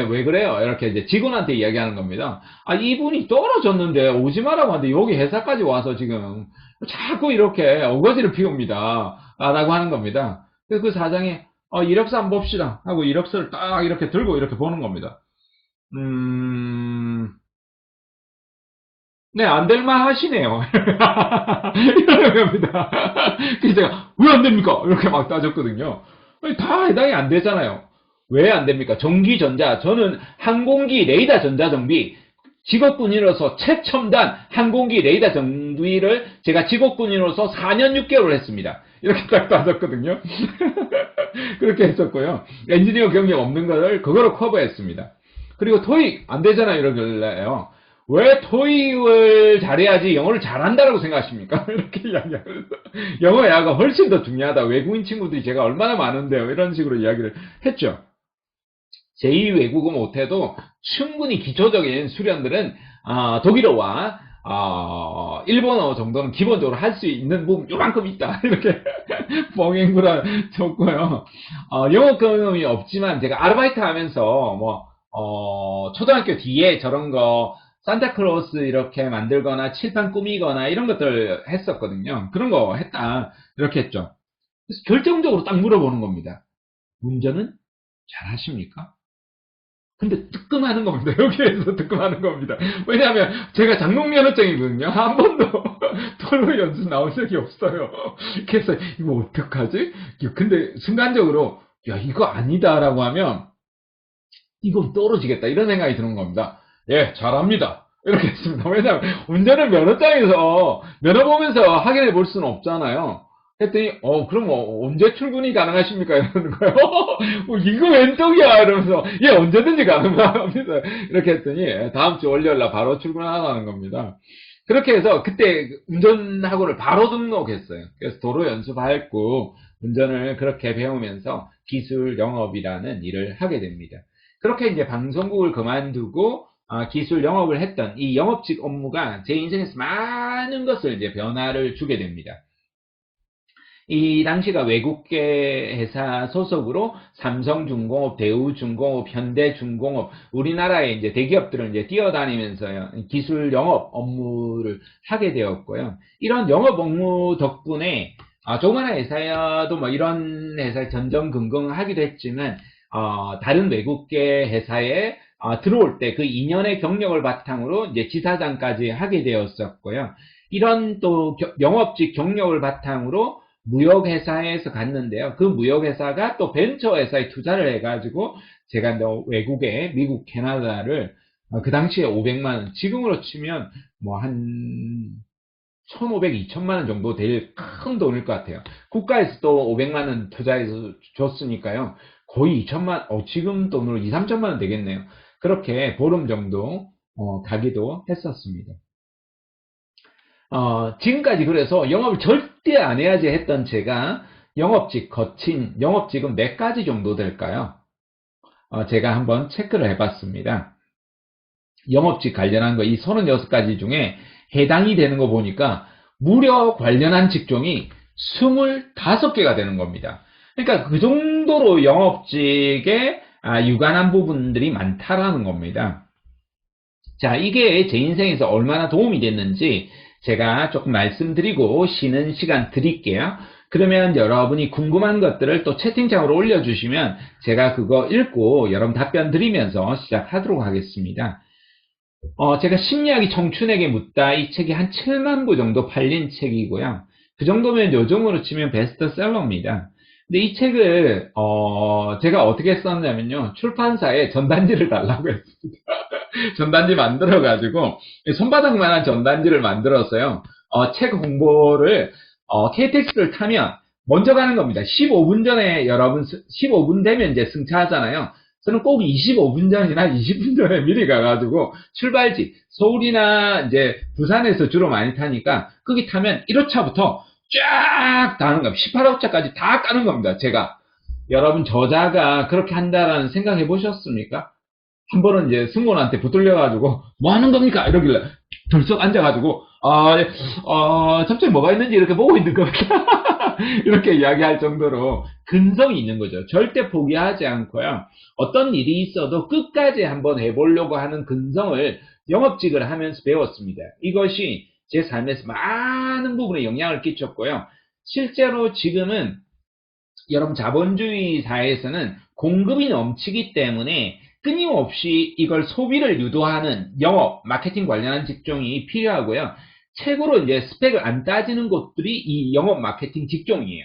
왜 그래요? 이렇게 이제 직원한테 이야기하는 겁니다. 이분이 떨어졌는데 오지 마라고 하는데 여기 회사까지 와서 지금 자꾸 이렇게 어거지를 피웁니다. 라고 하는 겁니다. 그래서 그 사장이 이력서 한번 봅시다 하고 이력서를 딱 이렇게 들고 이렇게 보는 겁니다. 네, 안 될만 하시네요. 이러는 겁니다. 그래서 제가, 왜 안 됩니까? 이렇게 막 따졌거든요. 다 해당이 안 되잖아요. 왜 안 됩니까? 전기전자, 저는 항공기 레이더 전자정비, 직업군인으로서 최첨단 항공기 레이더 정비를 제가 직업군인으로서 4년 6개월을 했습니다. 이렇게 딱 따졌거든요. 그렇게 했었고요. 엔지니어 경력 없는 거를 그거로 커버했습니다. 그리고 토익 안 되잖아요. 이러길래요. 왜 토익을 잘해야지 영어를 잘한다라고 생각하십니까? 이렇게 이야기하면서 영어 야가 훨씬 더 중요하다. 외국인 친구들이 제가 얼마나 많은데요. 이런 식으로 이야기를 했죠. 제2 외국어 못해도 충분히 기초적인 수련들은 독일어와 일본어 정도는 기본적으로 할 수 있는 부분 요만큼 있다. 이렇게 뻥행구라 쳤고요. 영어 경험이 없지만 제가 아르바이트 하면서 초등학교 뒤에 저런 거 산타클로스 이렇게 만들거나 칠판 꾸미거나 이런 것들 했었거든요. 그런 거 했다. 이렇게 했죠. 그래서 결정적으로 딱 물어보는 겁니다. 운전은 잘 하십니까? 근데 뜨끔하는 겁니다. 여기에서 뜨끔하는 겁니다. 왜냐하면 제가 장롱면허증이거든요. 한 번도 토로 연수 나온 적이 없어요. 그래서 이거 어떡하지? 근데 순간적으로 야 이거 아니다라고 하면 이거 떨어지겠다 이런 생각이 드는 겁니다. 예, 잘합니다. 이렇게 했습니다. 왜냐하면 운전을 면허장에서 면허 보면서 확인해 볼 수는 없잖아요. 했더니 그럼 언제 출근이 가능하십니까? 이러는 거예요. 이거 웬 떡이야? 이러면서 예, 언제든지 가능합니다. 이렇게 했더니 다음 주 월요일 날 바로 출근하라는 겁니다. 그렇게 해서 그때 운전학원을 바로 등록했어요. 그래서 도로 연수밟고 운전을 그렇게 배우면서 기술 영업이라는 일을 하게 됩니다. 그렇게 이제 방송국을 그만두고 기술 영업을 했던 이 영업직 업무가 제 인생에서 많은 것을 이제 변화를 주게 됩니다. 이 당시가 외국계 회사 소속으로 삼성중공업, 대우중공업, 현대중공업, 우리나라의 이제 대기업들을 이제 뛰어다니면서 기술 영업 업무를 하게 되었고요. 이런 영업 업무 덕분에 조그마한 회사여도 뭐 이런 회사에 전전긍긍하기도 했지만 다른 외국계 회사에 들어올 때 그 2년의 경력을 바탕으로 이제 지사장까지 하게 되었었고요. 이런 또 영업직 경력을 바탕으로 무역회사에서 갔는데요. 그 무역회사가 또 벤처회사에 투자를 해가지고 제가 외국에 미국, 캐나다를 그 당시에 500만원, 지금으로 치면 뭐 한 1,500, 2천만원 정도 될 큰 돈일 것 같아요. 국가에서 또 500만원 투자해서 줬으니까요. 거의 2천만, 지금 돈으로 2, 3천만원 되겠네요. 그렇게 보름 정도 가기도 했었습니다. 지금까지 그래서 영업을 절대 안 해야지 했던 제가 영업직, 거친 영업직은 몇 가지 정도 될까요? 제가 한번 체크를 해봤습니다. 영업직 관련한 거 이 36가지 중에 해당이 되는 거 보니까 무려 관련한 직종이 25개가 되는 겁니다. 그러니까 그 정도로 영업직에 유관한 부분들이 많다라는 겁니다. 자, 이게 제 인생에서 얼마나 도움이 됐는지 제가 조금 말씀드리고 쉬는 시간 드릴게요. 그러면 여러분이 궁금한 것들을 또 채팅창으로 올려주시면 제가 그거 읽고 여러분 답변 드리면서 시작하도록 하겠습니다. 제가 심리학이 청춘에게 묻다 이 책이 한 7만 부 정도 팔린 책이고요. 그 정도면 요즘으로 치면 베스트셀러입니다. 근데 이 책을 제가 어떻게 썼냐면요. 출판사에 전단지를 달라고 했습니다. 전단지 만들어가지고 손바닥만한 전단지를 만들었어요. 책 홍보를 KTX를 타면 먼저 가는 겁니다. 15분 전에 여러분 15분 되면 이제 승차하잖아요. 저는 꼭 25분 전이나 20분 전에 미리 가가지고 출발지 서울이나 이제 부산에서 주로 많이 타니까 거기 타면 1호차부터 쫙 다는 겁니다. 18호차까지 다 까는 겁니다. 제가 여러분 저자가 그렇게 한다라는 생각 해보셨습니까? 한 번은 이제 승무원한테 붙들려가지고 뭐 하는 겁니까? 이러길래 덜썩 앉아가지고 잡채 뭐가 있는지 이렇게 보고 있는 겁니다. 이렇게 이야기할 정도로 근성이 있는 거죠. 절대 포기하지 않고요. 어떤 일이 있어도 끝까지 한번 해보려고 하는 근성을 영업직을 하면서 배웠습니다. 이것이 제 삶에서 많은 부분에 영향을 끼쳤고요. 실제로 지금은 여러분 자본주의 사회에서는 공급이 넘치기 때문에 끊임없이 이걸 소비를 유도하는 영업, 마케팅 관련한 직종이 필요하고요. 최고로 이제 스펙을 안 따지는 곳들이 이 영업 마케팅 직종이에요.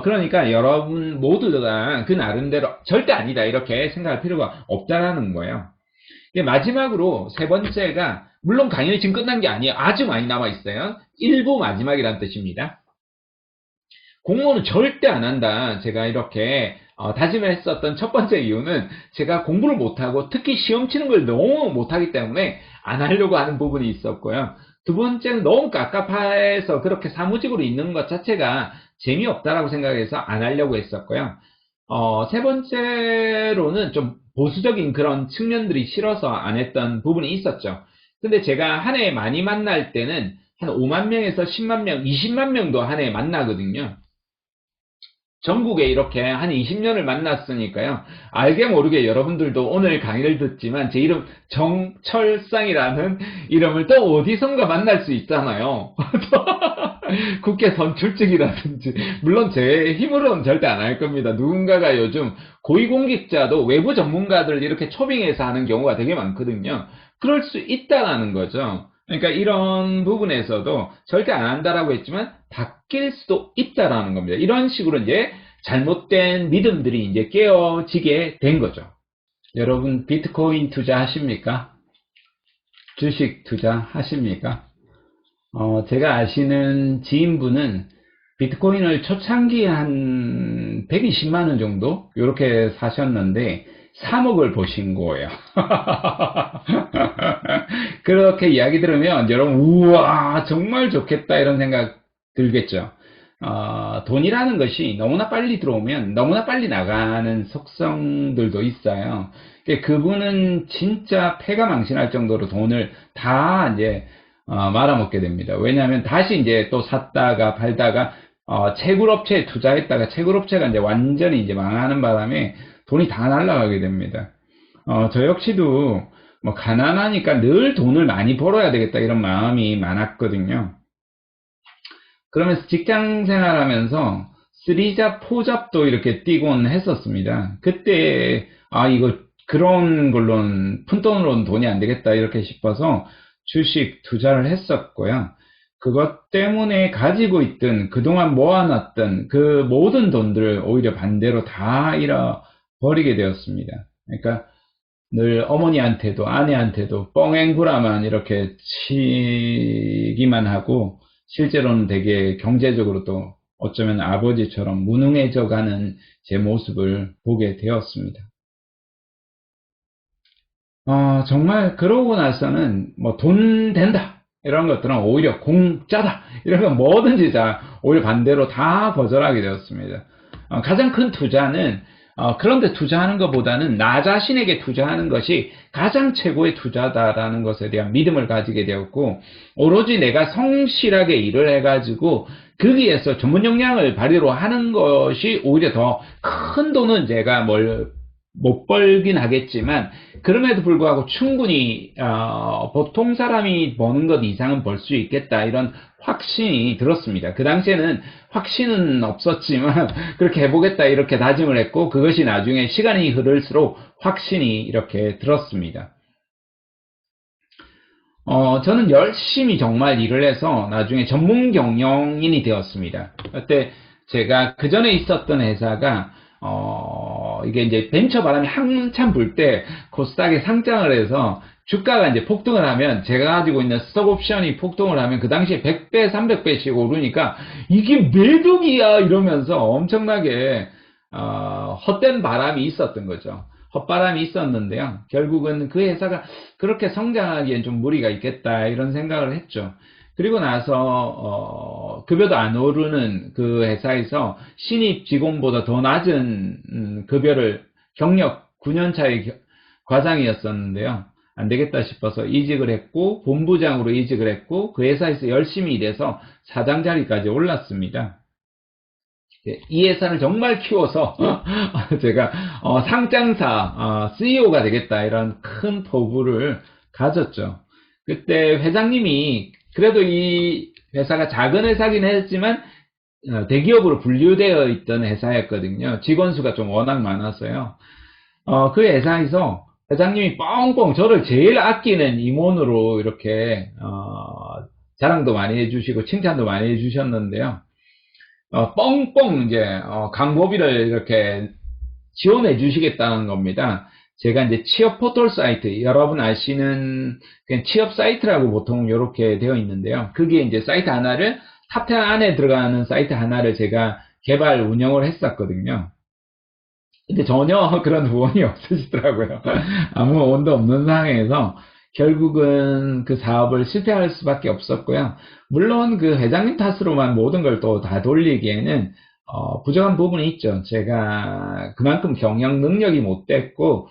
그러니까 여러분 모두가 그 나름대로 절대 아니다 이렇게 생각할 필요가 없다라는 거예요. 마지막으로 세 번째가 물론 강연이 지금 끝난 게 아니에요. 아주 많이 남아 있어요. 1부 마지막이라는 뜻입니다. 공무원은 절대 안 한다. 제가 이렇게 다짐했었던 첫 번째 이유는 제가 공부를 못하고 특히 시험 치는 걸 너무 못하기 때문에 안 하려고 하는 부분이 있었고요. 두 번째는 너무 깝깝해서 그렇게 사무직으로 있는 것 자체가 재미없다라고 생각해서 안 하려고 했었고요. 세 번째로는 좀 보수적인 그런 측면들이 싫어서 안 했던 부분이 있었죠. 근데 제가 한 해 많이 만날 때는 한 5만 명에서 10만 명, 20만 명도 한 해 만나거든요. 전국에 이렇게 한 20년을 만났으니까요. 알게 모르게 여러분들도 오늘 강의를 듣지만 제 이름 정철상이라는 이름을 또 어디선가 만날 수 있잖아요. 국회 선출직이라든지 물론 제 힘으로는 절대 안 할 겁니다. 누군가가 요즘 고위공직자도 외부 전문가들 이렇게 초빙해서 하는 경우가 되게 많거든요. 그럴 수 있다라는 거죠. 그러니까 이런 부분에서도 절대 안 한다라고 했지만 바뀔 수도 있다라는 겁니다. 이런 식으로 이제 잘못된 믿음들이 이제 깨어지게 된 거죠. 여러분 비트코인 투자하십니까? 주식 투자하십니까? 제가 아시는 지인분은 비트코인을 초창기에 한 120만 원 정도 이렇게 사셨는데 3억을 보신 거예요. 그렇게 이야기 들으면 여러분 우와 정말 좋겠다 이런 생각 들겠죠. 돈이라는 것이 너무나 빨리 들어오면 너무나 빨리 나가는 속성들도 있어요. 그분은 진짜 패가 망신할 정도로 돈을 다 이제 말아먹게 됩니다. 왜냐하면 다시 이제 또 샀다가 팔다가 채굴업체에 투자했다가 채굴업체가 이제 완전히 이제 망하는 바람에 돈이 다 날아가게 됩니다. 저 역시도 뭐 가난하니까 늘 돈을 많이 벌어야 되겠다 이런 마음이 많았거든요. 그러면서 직장 생활하면서 3잡, 4잡도 이렇게 뛰곤 했었습니다. 그때 이거 그런 걸로는 푼돈으로는 돈이 안 되겠다 이렇게 싶어서 주식 투자를 했었고요. 그것 때문에 가지고 있던 그동안 모아놨던 그 모든 돈들을 오히려 반대로 다 잃어버리게 되었습니다. 그러니까 늘 어머니한테도 아내한테도 뻥앵구라만 이렇게 치기만 하고 실제로는 되게 경제적으로도 어쩌면 아버지처럼 무능해져 가는 제 모습을 보게 되었습니다. 정말 그러고 나서는 뭐 돈 된다 이런 것들은 오히려 공짜다 이런 건 뭐든지 다 오히려 반대로 다 거절하게 되었습니다. 가장 큰 투자는 그런데 투자하는 것보다는 나 자신에게 투자하는 것이 가장 최고의 투자다라는 것에 대한 믿음을 가지게 되었고 오로지 내가 성실하게 일을 해가지고 거기에서 전문 역량을 발휘로 하는 것이 오히려 더 큰 돈은 제가 못 벌긴 하겠지만 그럼에도 불구하고 충분히 보통 사람이 버는 것 이상은 벌 수 있겠다 이런 확신이 들었습니다. 그 당시에는 확신은 없었지만 그렇게 해보겠다 이렇게 다짐을 했고 그것이 나중에 시간이 흐를수록 확신이 이렇게 들었습니다. 저는 열심히 정말 일을 해서 나중에 전문 경영인이 되었습니다. 그때 제가 그 전에 있었던 회사가 이게 이제 벤처 바람이 한참 불 때 코스닥에 상장을 해서 주가가 이제 폭등을 하면 제가 가지고 있는 스톡 옵션이 폭등을 하면 그 당시에 100배, 300배씩 오르니까 이게 매덕이야 이러면서 엄청나게 헛된 바람이 있었던 거죠. 헛바람이 있었는데요. 결국은 그 회사가 그렇게 성장하기엔 좀 무리가 있겠다 이런 생각을 했죠. 그리고 나서 급여도 안 오르는 그 회사에서 신입 직원보다 더 낮은 급여를 경력 9년차의 과장이었었는데요. 안 되겠다 싶어서 이직을 했고 본부장으로 이직을 했고 그 회사에서 열심히 일해서 사장 자리까지 올랐습니다. 이 회사를 정말 키워서 제가 상장사 CEO가 되겠다 이런 큰 포부를 가졌죠. 그때 회장님이 그래도 이 회사가 작은 회사긴 했지만 대기업으로 분류되어 있던 회사였거든요. 직원 수가 좀 워낙 많아서요. 그 회사에서 회장님이 뻥뻥 저를 제일 아끼는 임원으로 이렇게 자랑도 많이 해주시고 칭찬도 많이 해주셨는데요. 뻥뻥 이제 광고비를 이렇게 지원해 주시겠다는 겁니다. 제가 이제 취업 포털 사이트, 여러분 아시는 그냥 취업 사이트라고 보통 이렇게 되어 있는데요. 그게 이제 사이트 하나를 탑10 안에 들어가는 사이트 하나를 제가 개발 운영을 했었거든요. 근데 전혀 그런 후원이 없으시더라고요. 아무 원도 없는 상황에서 결국은 그 사업을 실패할 수밖에 없었고요. 물론 그 회장님 탓으로만 모든 걸 또 다 돌리기에는 부족한 부분이 있죠. 제가 그만큼 경영 능력이 못 됐고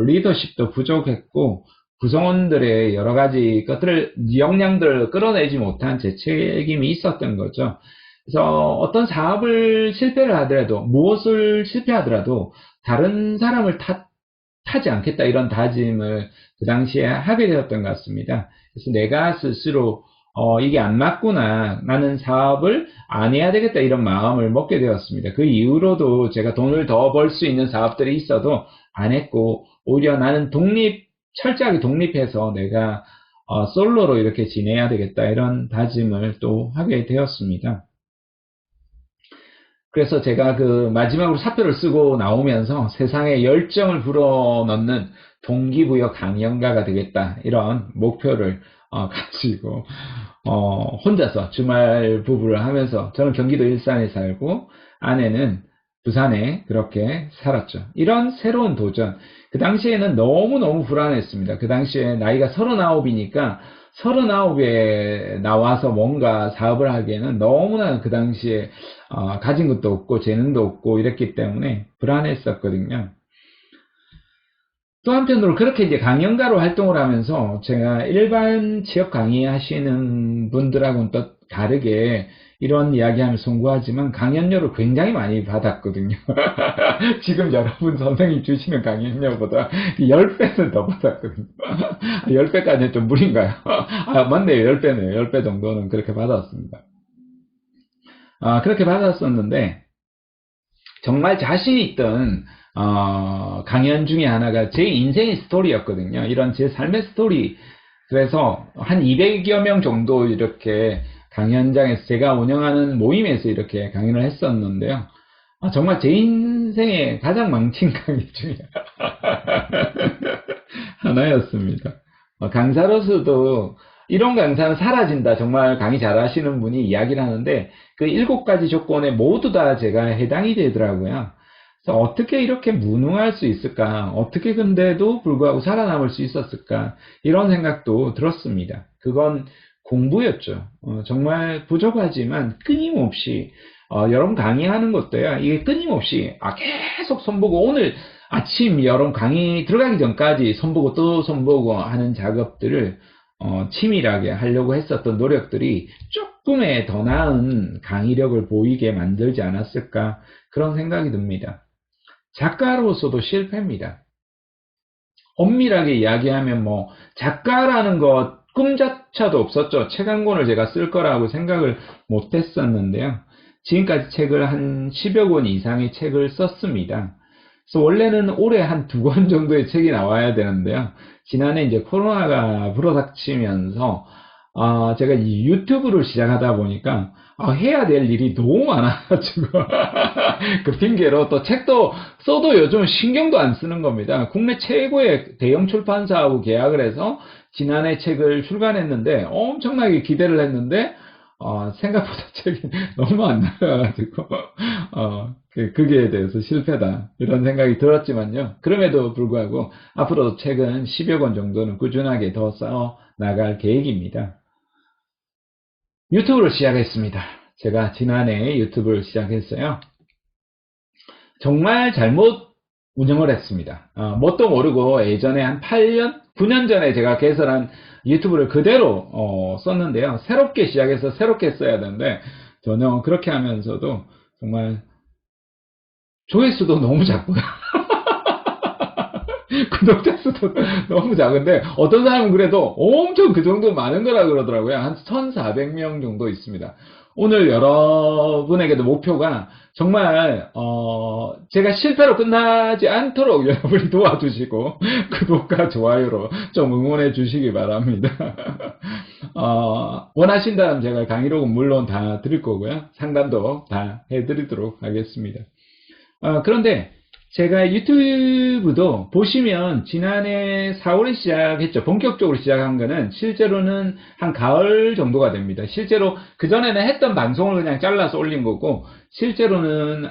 리더십도 부족했고 구성원들의 여러 가지 것들을 역량들을 끌어내지 못한 제 책임이 있었던 거죠. 그래서 어떤 사업을 실패를 하더라도 무엇을 실패하더라도 다른 사람을 타지 않겠다 이런 다짐을 그 당시에 하게 되었던 것 같습니다. 그래서 내가 스스로 이게 안 맞구나 나는 사업을 안 해야 되겠다 이런 마음을 먹게 되었습니다. 그 이후로도 제가 돈을 더 벌 수 있는 사업들이 있어도 안 했고 오히려 나는 철저하게 독립해서 내가 솔로로 이렇게 지내야 되겠다 이런 다짐을 또 하게 되었습니다. 그래서 제가 그 마지막으로 사표를 쓰고 나오면서 세상에 열정을 불어넣는 동기부여 강연가가 되겠다. 이런 목표를 가지고 혼자서 주말 부부를 하면서 저는 경기도 일산에 살고 아내는 부산에 그렇게 살았죠. 이런 새로운 도전. 그 당시에는 너무너무 불안했습니다. 그 당시에 나이가 39이니까 39에 나와서 뭔가 사업을 하기에는 너무나 그 당시에 가진 것도 없고 재능도 없고 이랬기 때문에 불안했었거든요. 또 한편으로 그렇게 이제 강연가로 활동을 하면서 제가 일반 취업 강의하시는 분들하고는 또 다르게 이런 이야기하면 송구하지만 강연료를 굉장히 많이 받았거든요. 지금 여러분 선생님 주시는 강연료보다 10배는 더 받았거든요. 10배까지는 좀 무리인가요? 맞네요. 10배네요. 10배 정도는 그렇게 받았습니다. 그렇게 받았었는데 정말 자신 있던 강연 중에 하나가 제 인생의 스토리였거든요. 이런 제 삶의 스토리. 그래서 한 200여 명 정도 이렇게 강연장에서 제가 운영하는 모임에서 이렇게 강연을 했었는데요. 정말 제 인생의 가장 망친 강의 중에 하나였습니다. 강사로서도 이런 강사는 사라진다. 정말 강의 잘하시는 분이 이야기를 하는데 그 7가지 조건에 모두 다 제가 해당이 되더라고요. 그래서 어떻게 이렇게 무능할 수 있을까? 어떻게 근데도 불구하고 살아남을 수 있었을까? 이런 생각도 들었습니다. 그건 공부였죠. 정말 부족하지만 끊임없이 여러분 강의하는 것도요. 이게 끊임없이 계속 손보고 오늘 아침 여러분 강의 들어가기 전까지 손보고 또 손보고 하는 작업들을 치밀하게 하려고 했었던 노력들이 조금의 더 나은 강의력을 보이게 만들지 않았을까 그런 생각이 듭니다. 작가로서도 실패입니다. 엄밀하게 이야기하면 뭐 작가라는 것 꿈자차도 없었죠. 책 한 권을 제가 쓸 거라고 생각을 못 했었는데요. 지금까지 책을 한 10여 권 이상의 책을 썼습니다. 그래서 원래는 올해 한 2권 정도의 책이 나와야 되는데요. 지난해 이제 코로나가 불어닥치면서 제가 이 유튜브를 시작하다 보니까 해야 될 일이 너무 많아가지고 그 핑계로 또 책도 써도 요즘 신경도 안 쓰는 겁니다. 국내 최고의 대형 출판사하고 계약을 해서 지난해 책을 출간했는데 엄청나게 기대를 했는데 생각보다 책이 너무 안 나와가지고 그게 대해서 실패다 이런 생각이 들었지만요. 그럼에도 불구하고 앞으로 책은 10여 권 정도는 꾸준하게 더 쌓아 나갈 계획입니다. 유튜브를 시작했습니다. 제가 지난해 유튜브를 시작했어요. 정말 잘못 운영을 했습니다. 뭣도 모르고 예전에 한 8년, 9년 전에 제가 개설한 유튜브를 그대로 썼는데요. 새롭게 시작해서 새롭게 써야 되는데 전혀 그렇게 하면서도 정말 조회수도 너무 작고요. 구독자 수도 너무 작은데 어떤 사람은 그래도 엄청 그 정도 많은 거라 그러더라고요. 한 1400명 정도 있습니다. 오늘 여러분에게도 목표가 정말 제가 실패로 끝나지 않도록 여러분이 도와주시고 구독과 좋아요로 좀 응원해 주시기 바랍니다. 원하신다면 제가 강의록은 물론 다 드릴 거고요. 상담도 다 해드리도록 하겠습니다. 그런데 제가 유튜브도 보시면 지난해 4월에 시작했죠. 본격적으로 시작한 거는 실제로는 한 가을 정도가 됩니다. 실제로 그전에는 했던 방송을 그냥 잘라서 올린 거고 실제로는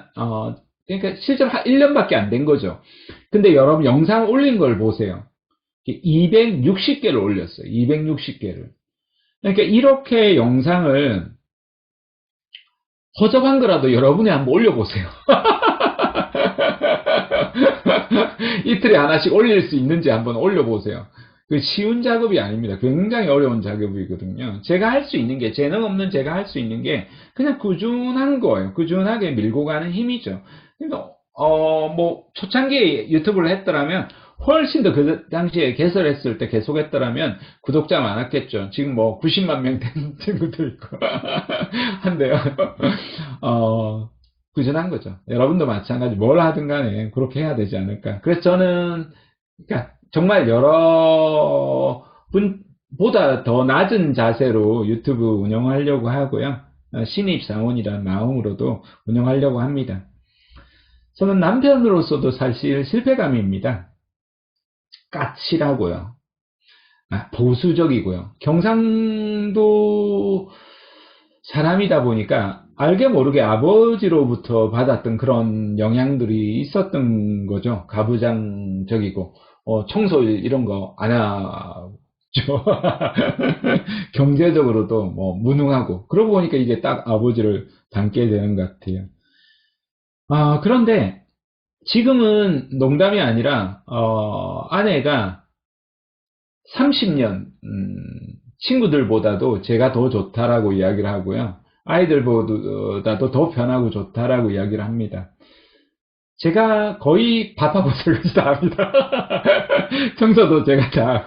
그러니까 실제로 한 1년밖에 안 된 거죠. 근데 여러분 영상 올린 걸 보세요. 260개를 올렸어요. 260개를. 그러니까 이렇게 영상을 허접한 거라도 여러분이 한번 올려보세요. 이틀에 하나씩 올릴 수 있는지 한번 올려보세요. 그 쉬운 작업이 아닙니다. 굉장히 어려운 작업이거든요. 제가 할 수 있는 게, 재능 없는 제가 할 수 있는 게 그냥 꾸준한 거예요. 꾸준하게 밀고 가는 힘이죠. 그러니까 뭐 초창기에 유튜브를 했더라면 훨씬 더 그 당시에 개설했을 때 계속했더라면 구독자 많았겠죠. 지금 뭐 90만 명 된 친구도 있고 한데요. 꾸준한 거죠. 여러분도 마찬가지 뭘 하든 간에 그렇게 해야 되지 않을까. 그래서 저는 그러니까 정말 여러분보다 더 낮은 자세로 유튜브 운영하려고 하고요. 신입사원이라는 마음으로도 운영하려고 합니다. 저는 남편으로서도 사실 실패감입니다. 까칠하고요. 보수적이고요. 경상도 사람이다 보니까 알게 모르게 아버지로부터 받았던 그런 영향들이 있었던 거죠. 가부장적이고, 청소일 이런 거 안 하죠. 경제적으로도 뭐 무능하고. 그러고 보니까 이게 딱 아버지를 닮게 되는 것 같아요. 그런데 지금은 농담이 아니라, 아내가 30년, 친구들보다도 제가 더 좋다라고 이야기를 하고요. 아이들보다도 더 편하고 좋다라고 이야기를 합니다. 제가 거의 밥하고설거지 다 합니다. 청소도 제가 다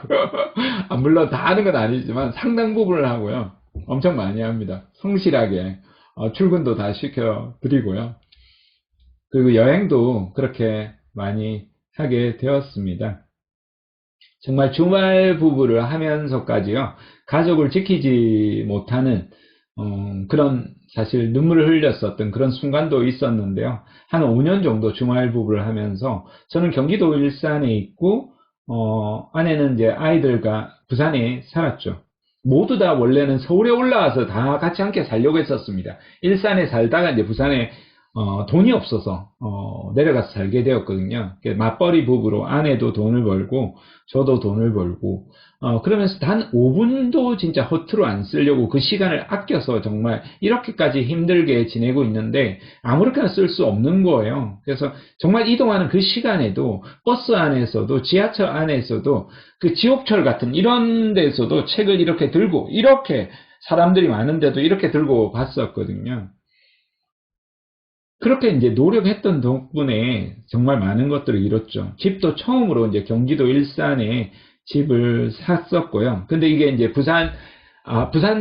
하고. 물론 다 하는 건 아니지만 상당 부분을 하고요. 엄청 많이 합니다. 성실하게. 출근도 다 시켜드리고요. 그리고 여행도 그렇게 많이 하게 되었습니다. 정말 주말 부부를 하면서까지요, 가족을 지키지 못하는 그런 사실 눈물을 흘렸었던 그런 순간도 있었는데요. 한 5년 정도 주말 부부를 하면서 저는 경기도 일산에 있고 아내는 이제 아이들과 부산에 살았죠. 모두 다 원래는 서울에 올라와서 다 같이 함께 살려고 했었습니다. 일산에 살다가 이제 부산에 돈이 없어서 내려가서 살게 되었거든요. 맞벌이 부부로 아내도 돈을 벌고 저도 돈을 벌고 그러면서 단 5분도 진짜 허투루 안 쓰려고 그 시간을 아껴서 정말 이렇게까지 힘들게 지내고 있는데 아무렇게나 쓸 수 없는 거예요. 그래서 정말 이동하는 그 시간에도 버스 안에서도 지하철 안에서도 그 지옥철 같은 이런 데서도 책을 이렇게 들고 이렇게 사람들이 많은데도 이렇게 들고 봤었거든요. 그렇게 이제 노력했던 덕분에 정말 많은 것들을 이뤘죠. 집도 처음으로 이제 경기도 일산에 집을 샀었고요. 근데 이게 이제 부산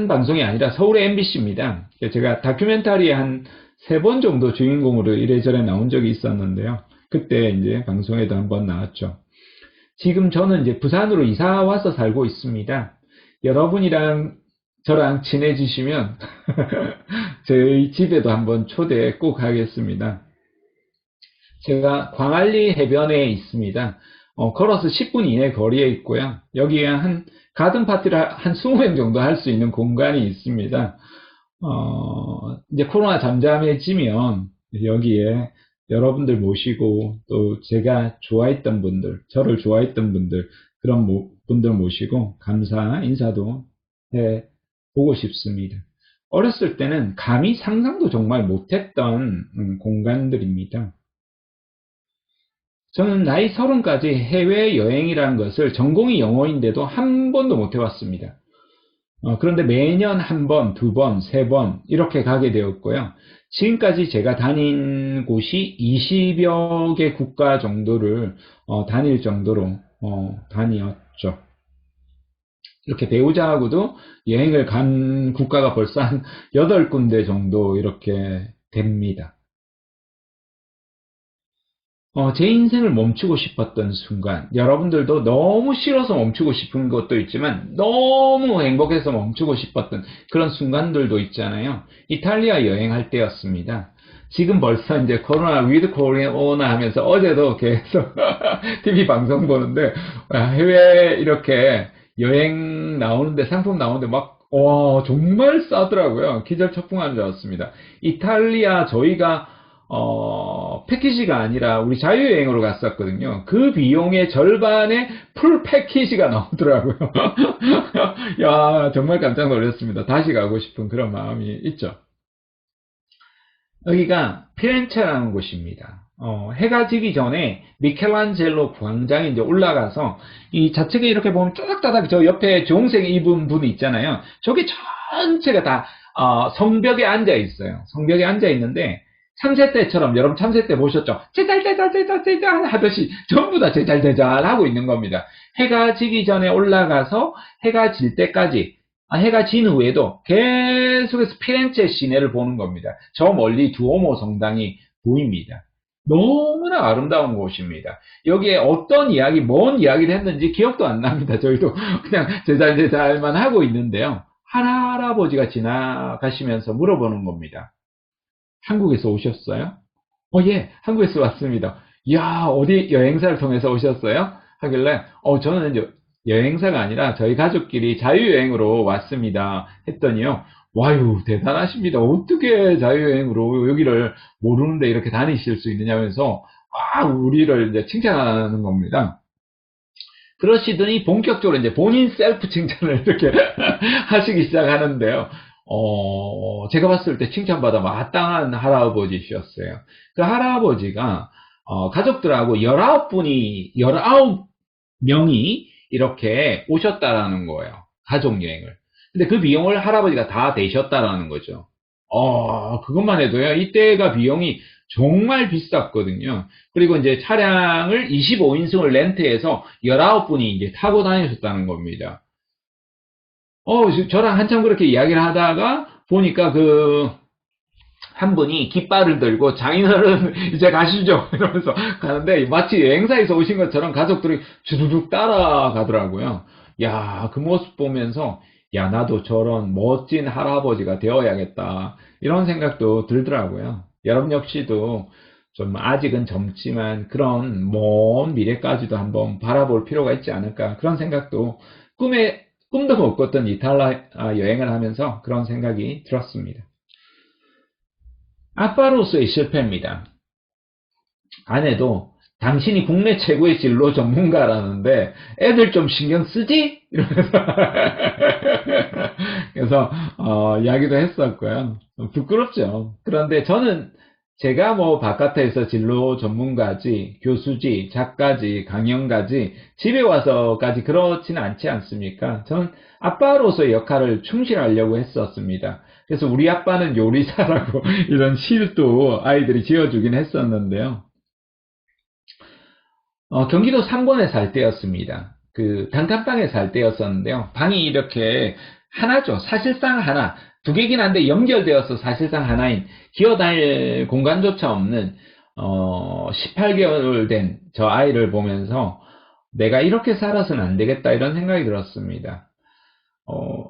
방송이 아니라 서울의 MBC입니다. 제가 다큐멘터리에 한 3번 정도 주인공으로 이래저래 나온 적이 있었는데요. 그때 이제 방송에도 한번 나왔죠. 지금 저는 이제 부산으로 이사 와서 살고 있습니다. 여러분이랑 저랑 친해지시면 저희 집에도 한번 초대 꼭 하겠습니다. 제가 광안리 해변에 있습니다. 걸어서 10분 이내 거리에 있고요. 여기에 한 가든 파티를 한 20명 정도 할 수 있는 공간이 있습니다. 이제 코로나 잠잠해지면 여기에 여러분들 모시고 또 제가 좋아했던 분들, 저를 좋아했던 분들, 그런 분들 모시고 감사 인사도 해 보고 싶습니다. 어렸을 때는 감히 상상도 정말 못했던 공간들입니다. 저는 나이 30까지 해외여행이라는 것을 전공이 영어인데도 한 번도 못 해봤습니다. 그런데 매년 한 번, 2번, 3번 이렇게 가게 되었고요. 지금까지 제가 다닌 곳이 20여 개 국가 정도를 다닐 정도로 다녔죠. 이렇게 배우자하고도 여행을 간 국가가 벌써 한 8군데 정도 이렇게 됩니다. 제 인생을 멈추고 싶었던 순간, 여러분들도 너무 싫어서 멈추고 싶은 것도 있지만 너무 행복해서 멈추고 싶었던 그런 순간들도 있잖아요. 이탈리아 여행할 때였습니다. 지금 벌써 이제 코로나 위드 코로나 하면서 어제도 계속 TV 방송 보는데 해외 이렇게 여행 나오는데 상품 나오는데 막 와 정말 싸더라고요. 기절초풍하는 줄 알았습니다. 이탈리아 저희가 패키지가 아니라 우리 자유여행으로 갔었거든요. 그 비용의 절반의 풀 패키지가 나오더라고요. 야, 정말 깜짝 놀랐습니다. 다시 가고 싶은 그런 마음이 있죠. 여기가 피렌체라는 곳입니다. 해가 지기 전에 미켈란젤로 광장에 이제 올라가서 이 좌측에 이렇게 보면 쪼닥따닥 저 옆에 주홍색 입은 분이 있잖아요. 저게 전체가 다 성벽에 앉아 있어요. 성벽에 앉아 있는데 참새 때처럼 여러분 참새 때 보셨죠? 제잘제잘제잘제잘 하듯이 전부 다 제잘제잘 하고 있는 겁니다. 해가 지기 전에 올라가서 해가 질 때까지 해가 진 후에도 계속해서 피렌체 시내를 보는 겁니다. 저 멀리 두오모 성당이 보입니다. 너무나 아름다운 곳입니다. 여기에 어떤 이야기, 뭔 이야기를 했는지 기억도 안 납니다. 저희도 그냥 제잘제잘만 하고 있는데요. 할아버지가 지나가시면서 물어보는 겁니다. 한국에서 오셨어요? 예, 한국에서 왔습니다. 이야, 어디 여행사를 통해서 오셨어요? 하길래, 저는 이제 여행사가 아니라 저희 가족끼리 자유여행으로 왔습니다. 했더니요, 와유, 대단하십니다. 어떻게 자유여행으로 여기를 모르는데 이렇게 다니실 수 있느냐면서, 우리를 이제 칭찬하는 겁니다. 그러시더니 본격적으로 이제 본인 셀프 칭찬을 이렇게 하시기 시작하는데요. 제가 봤을 때 칭찬받아 마땅한 할아버지셨어요. 그 할아버지가, 가족들하고 19명이 이렇게 오셨다라는 거예요. 가족여행을. 근데 그 비용을 할아버지가 다 대셨다라는 거죠. 그것만 해도요, 이때가 비용이 정말 비쌌거든요. 그리고 이제 차량을 25인승을 렌트해서 19분이 이제 타고 다니셨다는 겁니다. 저랑 한참 그렇게 이야기를 하다가 보니까 한 분이 깃발을 들고 장인어른 이제 가시죠 이러면서 가는데 마치 여행사에서 오신 것처럼 가족들이 주르륵 따라가더라고요. 야, 그 모습 보면서 야, 나도 저런 멋진 할아버지가 되어야겠다 이런 생각도 들더라고요. 여러분 역시도 좀 아직은 젊지만 그런 먼 미래까지도 한번 바라볼 필요가 있지 않을까 그런 생각도 꿈도 못 꿨던 이탈리아 여행을 하면서 그런 생각이 들었습니다. 아빠로서의 실패입니다. 아내도 당신이 국내 최고의 진로 전문가라는데 애들 좀 신경 쓰지? 이러면서 그래서 이야기도 했었고요. 부끄럽죠. 그런데 저는 제가 뭐 바깥에서 진로 전문가지, 교수지, 작가지, 강연가지, 집에 와서까지 그렇지는 않지 않습니까? 저는 아빠로서의 역할을 충실하려고 했었습니다. 그래서 우리 아빠는 요리사라고 이런 시도 아이들이 지어주긴 했었는데요. 경기도 상권에 살 때였습니다. 그 단칸방에 살 때였었는데요. 방이 이렇게 하나죠. 사실상 하나. 두 개긴 한데 연결되어서 사실상 하나인 기어다닐 공간조차 없는 18개월 된 저 아이를 보면서 내가 이렇게 살아서는 안 되겠다 이런 생각이 들었습니다.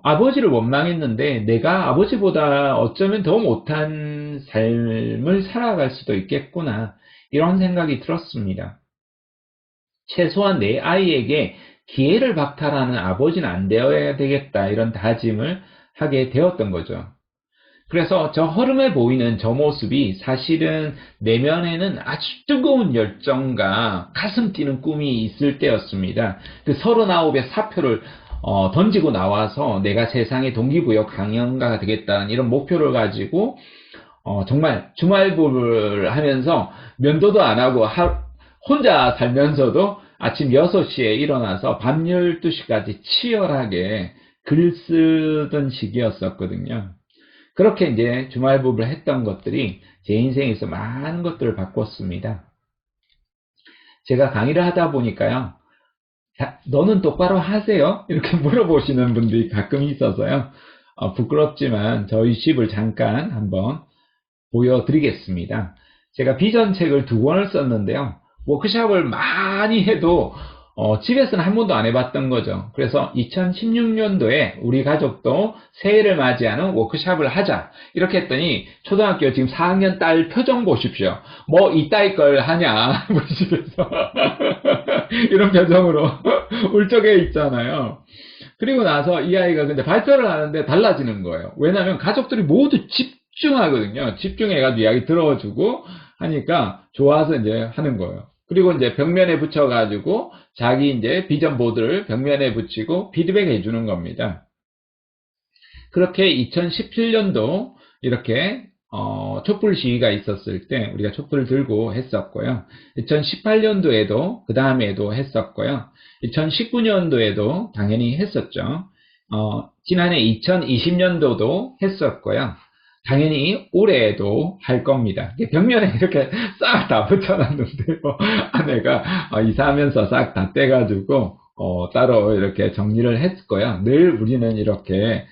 아버지를 원망했는데 내가 아버지보다 어쩌면 더 못한 삶을 살아갈 수도 있겠구나 이런 생각이 들었습니다. 최소한 내 아이에게 기회를 박탈하는 아버지는 안 되어야 되겠다 이런 다짐을 하게 되었던 거죠. 그래서 저 허름해 보이는 저 모습이 사실은 내면에는 아주 뜨거운 열정과 가슴 뛰는 꿈이 있을 때였습니다. 그 39의 사표를 던지고 나와서 내가 세상의 동기부여 강연가가 되겠다는 이런 목표를 가지고 정말 주말부를 하면서 면도도 안 하고 혼자 살면서도 아침 6시에 일어나서 밤 12시까지 치열하게 글 쓰던 시기였었거든요. 그렇게 이제 주말부를 했던 것들이 제 인생에서 많은 것들을 바꿨습니다. 제가 강의를 하다 보니까요. 너는 똑바로 하세요? 이렇게 물어보시는 분들이 가끔 있어서요. 부끄럽지만 저희 집을 잠깐 한번 보여드리겠습니다. 제가 비전 책을 2권을 썼는데요. 워크숍을 많이 해도 집에서는 한 번도 안 해봤던 거죠. 그래서 2016년도에 우리 가족도 새해를 맞이하는 워크숍을 하자 이렇게 했더니 초등학교 지금 4학년 딸 표정 보십시오. 뭐 이따위 걸 하냐 우리 집에서 이런 표정으로 울적해 있잖아요. 그리고 나서 이 아이가 근데 발표를 하는데 달라지는 거예요. 왜냐하면 가족들이 모두 집중하거든요. 집중해가지고 이야기 들어주고 하니까 좋아서 이제 하는 거예요. 그리고 이제 벽면에 붙여가지고 자기 이제 비전 보드를 벽면에 붙이고 피드백 해주는 겁니다. 그렇게 2017년도 이렇게 촛불 시위가 있었을 때 우리가 촛불을 들고 했었고요. 2018년도에도 그 다음에도 했었고요. 2019년도에도 당연히 했었죠. 지난해 2020년도도 했었고요. 당연히 올해에도 할 겁니다. 벽면에 이렇게 싹 다 붙여놨는데요. 아내가 이사하면서 싹 다 떼가지고 따로 이렇게 정리를 했고요. 늘 우리는 이렇게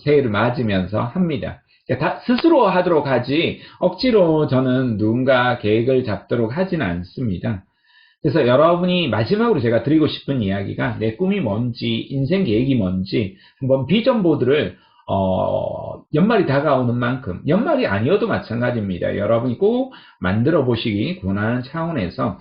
새해를 맞으면서 합니다. 다 스스로 하도록 하지 억지로 저는 누군가 계획을 잡도록 하지는 않습니다. 그래서 여러분이 마지막으로 제가 드리고 싶은 이야기가 내 꿈이 뭔지, 인생 계획이 뭔지 한번 비전 보드를 연말이 다가오는 만큼, 연말이 아니어도 마찬가지입니다. 여러분이 꼭 만들어 보시기 권하는 차원에서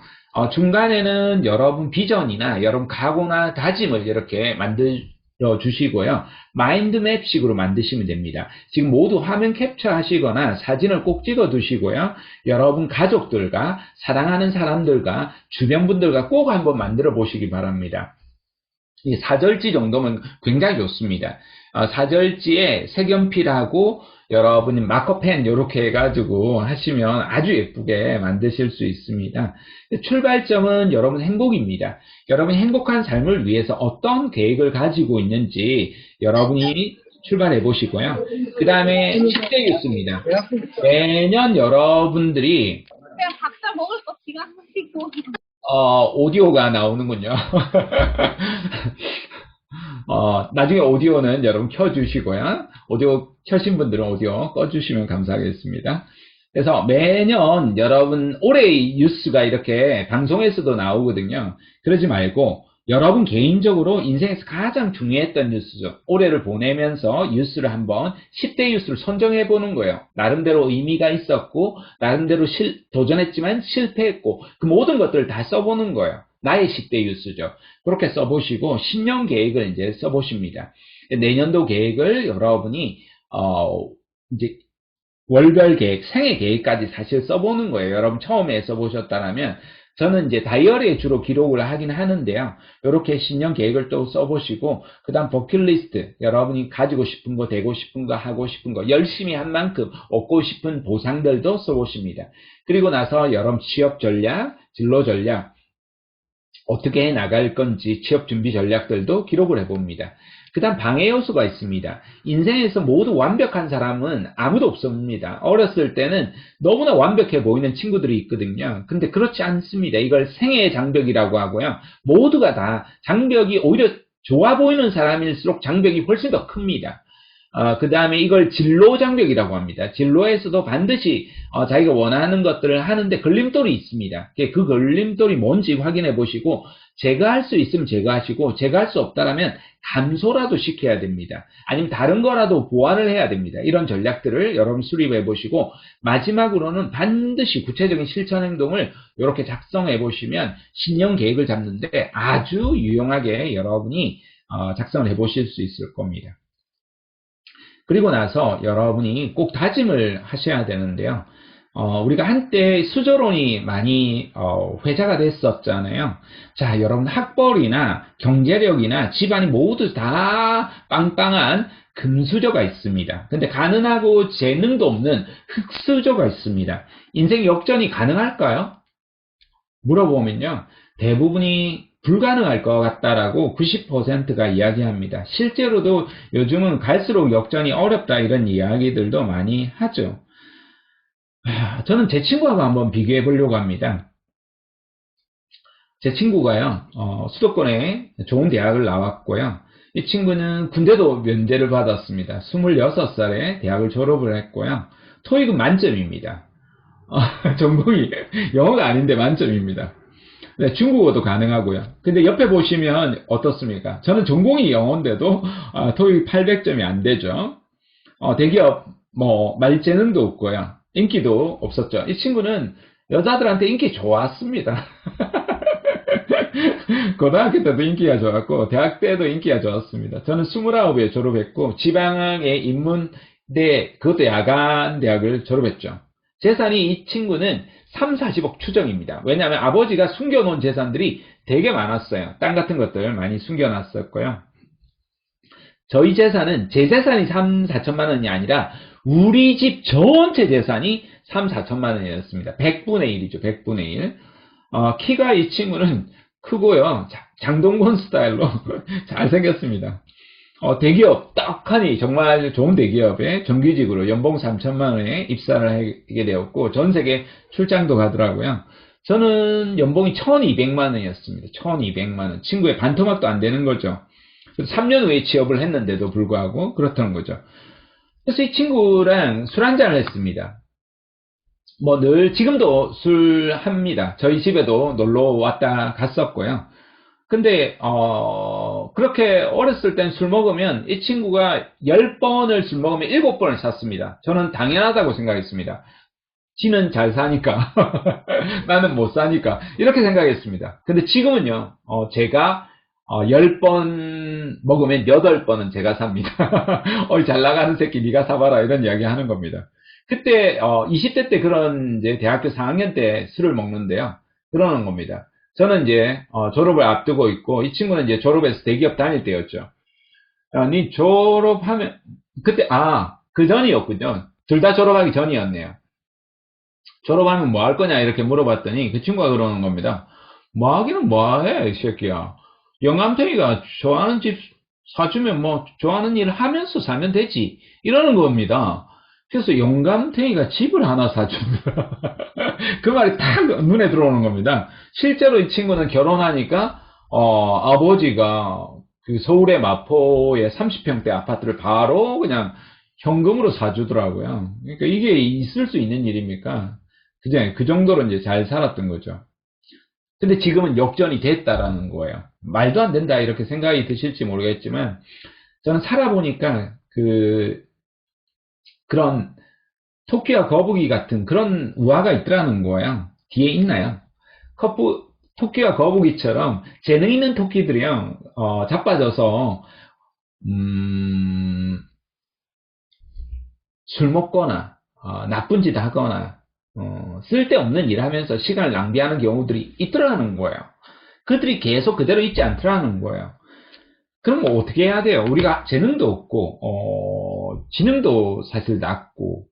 중간에는 여러분 비전이나 여러분 각오나 다짐을 이렇게 만들어 주시고요. 마인드맵식으로 만드시면 됩니다. 지금 모두 화면 캡처 하시거나 사진을 꼭 찍어 두시고요. 여러분 가족들과 사랑하는 사람들과 주변 분들과 꼭 한번 만들어 보시기 바랍니다. 이 사절지 정도면 굉장히 좋습니다. 사절지에 색연필하고 여러분이 마커펜 이렇게 해가지고 하시면 아주 예쁘게 만드실 수 있습니다. 출발점은 여러분 행복입니다. 여러분이 행복한 삶을 위해서 어떤 계획을 가지고 있는지 여러분이 출발해 보시고요. 그 다음에 10대 뉴스입니다. 매년 여러분들이 그냥 각자 먹을 거 기가 막히고. 오디오가 나오는군요. 나중에 오디오는 여러분 켜주시고요. 오디오 켜신 분들은 오디오 꺼주시면 감사하겠습니다. 그래서 매년 여러분 올해의 뉴스가 이렇게 방송에서도 나오거든요. 그러지 말고 여러분 개인적으로 인생에서 가장 중요했던 뉴스죠. 올해를 보내면서 뉴스를 한번 10대 뉴스를 선정해 보는 거예요. 나름대로 의미가 있었고 나름대로 도전했지만 실패했고 그 모든 것들을 다 써보는 거예요. 나의 10대 뉴스죠. 그렇게 써보시고 신년 계획을 이제 써보십니다. 내년도 계획을 여러분이 이제 월별 계획, 생애 계획까지 사실 써보는 거예요. 여러분 처음에 써보셨다면 저는 이제 다이어리에 주로 기록을 하긴 하는데요. 이렇게 신년 계획을 또 써보시고 그 다음 버킷리스트, 여러분이 가지고 싶은 거, 되고 싶은 거, 하고 싶은 거, 열심히 한 만큼 얻고 싶은 보상들도 써보십니다. 그리고 나서 여러분 취업 전략, 진로 전략, 어떻게 해 나갈 건지 취업 준비 전략들도 기록을 해봅니다. 그 다음 방해 요소가 있습니다. 인생에서 모두 완벽한 사람은 아무도 없습니다. 어렸을 때는 너무나 완벽해 보이는 친구들이 있거든요. 근데 그렇지 않습니다. 이걸 생애의 장벽이라고 하고요. 모두가 다 장벽이 오히려 좋아 보이는 사람일수록 장벽이 훨씬 더 큽니다. 그 다음에 이걸 진로 장벽이라고 합니다. 진로에서도 반드시 자기가 원하는 것들을 하는데 걸림돌이 있습니다. 그 걸림돌이 뭔지 확인해 보시고 제거할 수 있으면 제거하시고 제거할 수 없다면 감소라도 시켜야 됩니다. 아니면 다른 거라도 보완을 해야 됩니다. 이런 전략들을 여러분 수립해 보시고 마지막으로는 반드시 구체적인 실천 행동을 이렇게 작성해 보시면 신년 계획을 잡는데 아주 유용하게 여러분이 작성을 해 보실 수 있을 겁니다. 그리고 나서 여러분이 꼭 다짐을 하셔야 되는데요. 우리가 한때 수저론이 많이 회자가 됐었잖아요. 자, 여러분 학벌이나 경제력이나 집안이 모두 다 빵빵한 금수저가 있습니다. 근데 가난하고 재능도 없는 흙수저가 있습니다. 인생 역전이 가능할까요? 물어보면요. 대부분이 불가능할 것 같다라고 90%가 이야기합니다. 실제로도 요즘은 갈수록 역전이 어렵다 이런 이야기들도 많이 하죠. 저는 제 친구하고 한번 비교해 보려고 합니다. 제 친구가요, 수도권에 좋은 대학을 나왔고요. 이 친구는 군대도 면제를 받았습니다. 26살에 대학을 졸업을 했고요. 토익은 만점입니다. 전공이 영어가 아닌데 만점입니다. 네, 중국어도 가능하고요. 근데 옆에 보시면 어떻습니까? 저는 전공이 영어인데도 토익 800점이 안 되죠. 대기업 말재능도 없고요. 인기도 없었죠. 이 친구는 여자들한테 인기 좋았습니다. 고등학교 때도 인기가 좋았고 대학 때도 인기가 좋았습니다. 저는 29에 졸업했고 지방에 인문대, 그것도 야간 대학을 졸업했죠. 재산이 이 친구는 3, 40억 추정입니다. 왜냐하면 아버지가 숨겨놓은 재산들이 되게 많았어요. 땅 같은 것들 많이 숨겨놨었고요. 저희 재산은 제 재산이 3, 4천만 원이 아니라 우리 집 전체 재산이 3, 4천만 원이었습니다. 100분의 1이죠. 100분의 1. 키가 이 친구는 크고요. 장동건 스타일로 잘생겼습니다. 대기업 떡하니 정말 좋은 대기업에 정규직으로 연봉 3천만 원에 입사를 하게 되었고 전세계 출장도 가더라고요. 저는 연봉이 1200만 원이었습니다. 1200만 원. 친구의 반토막도 안 되는 거죠. 3년 후에 취업을 했는데도 불구하고 그렇다는 거죠. 그래서 이 친구랑 술 한잔을 했습니다. 뭐 늘 지금도 술 합니다. 저희 집에도 놀러 왔다 갔었고요. 근데 그렇게 어렸을 땐 술 먹으면 이 친구가 10번을 술 먹으면 7번을 샀습니다. 저는 당연하다고 생각했습니다. 지는 잘 사니까 나는 못 사니까 이렇게 생각했습니다. 근데 지금은요, 제가 10번 먹으면 8번은 제가 삽니다. 어이 잘 나가는 새끼 네가 사봐라 이런 이야기 하는 겁니다. 그때 20대 때 그런 이제 대학교 4학년 때 술을 먹는데요. 그러는 겁니다. 저는 이제 졸업을 앞두고 있고 이 친구는 이제 졸업해서 대기업 다닐 때였죠. 니 졸업하면 그때 그 전이었군요. 둘 다 졸업하기 전이었네요. 졸업하면 뭐 할 거냐 이렇게 물어봤더니 그 친구가 그러는 겁니다. 뭐 하기는 뭐해 이 새끼야. 영감탱이가 좋아하는 집 사주면 뭐 좋아하는 일 하면서 살면 되지 이러는 겁니다. 그래서 영감탱이가 집을 하나 사준다. 그 말이 딱 눈에 들어오는 겁니다. 실제로 이 친구는 결혼하니까 아버지가 그 서울의 마포의 30평대 아파트를 바로 그냥 현금으로 사주더라고요. 그러니까 이게 있을 수 있는 일입니까? 그냥 그 정도로 이제 잘 살았던 거죠. 근데 지금은 역전이 됐다라는 거예요. 말도 안 된다 이렇게 생각이 드실지 모르겠지만 저는 살아보니까 그런 토끼와 거북이 같은 그런 우화가 있더라는 거예요. 뒤에 있나요? 토끼와 거북이처럼 재능 있는 토끼들이요, 자빠져서 술 먹거나 나쁜 짓 하거나 쓸데없는 일 하면서 시간을 낭비하는 경우들이 있더라는 거예요. 그들이 계속 그대로 있지 않더라는 거예요. 그럼 뭐 어떻게 해야 돼요? 우리가 재능도 없고 지능도 사실 낮고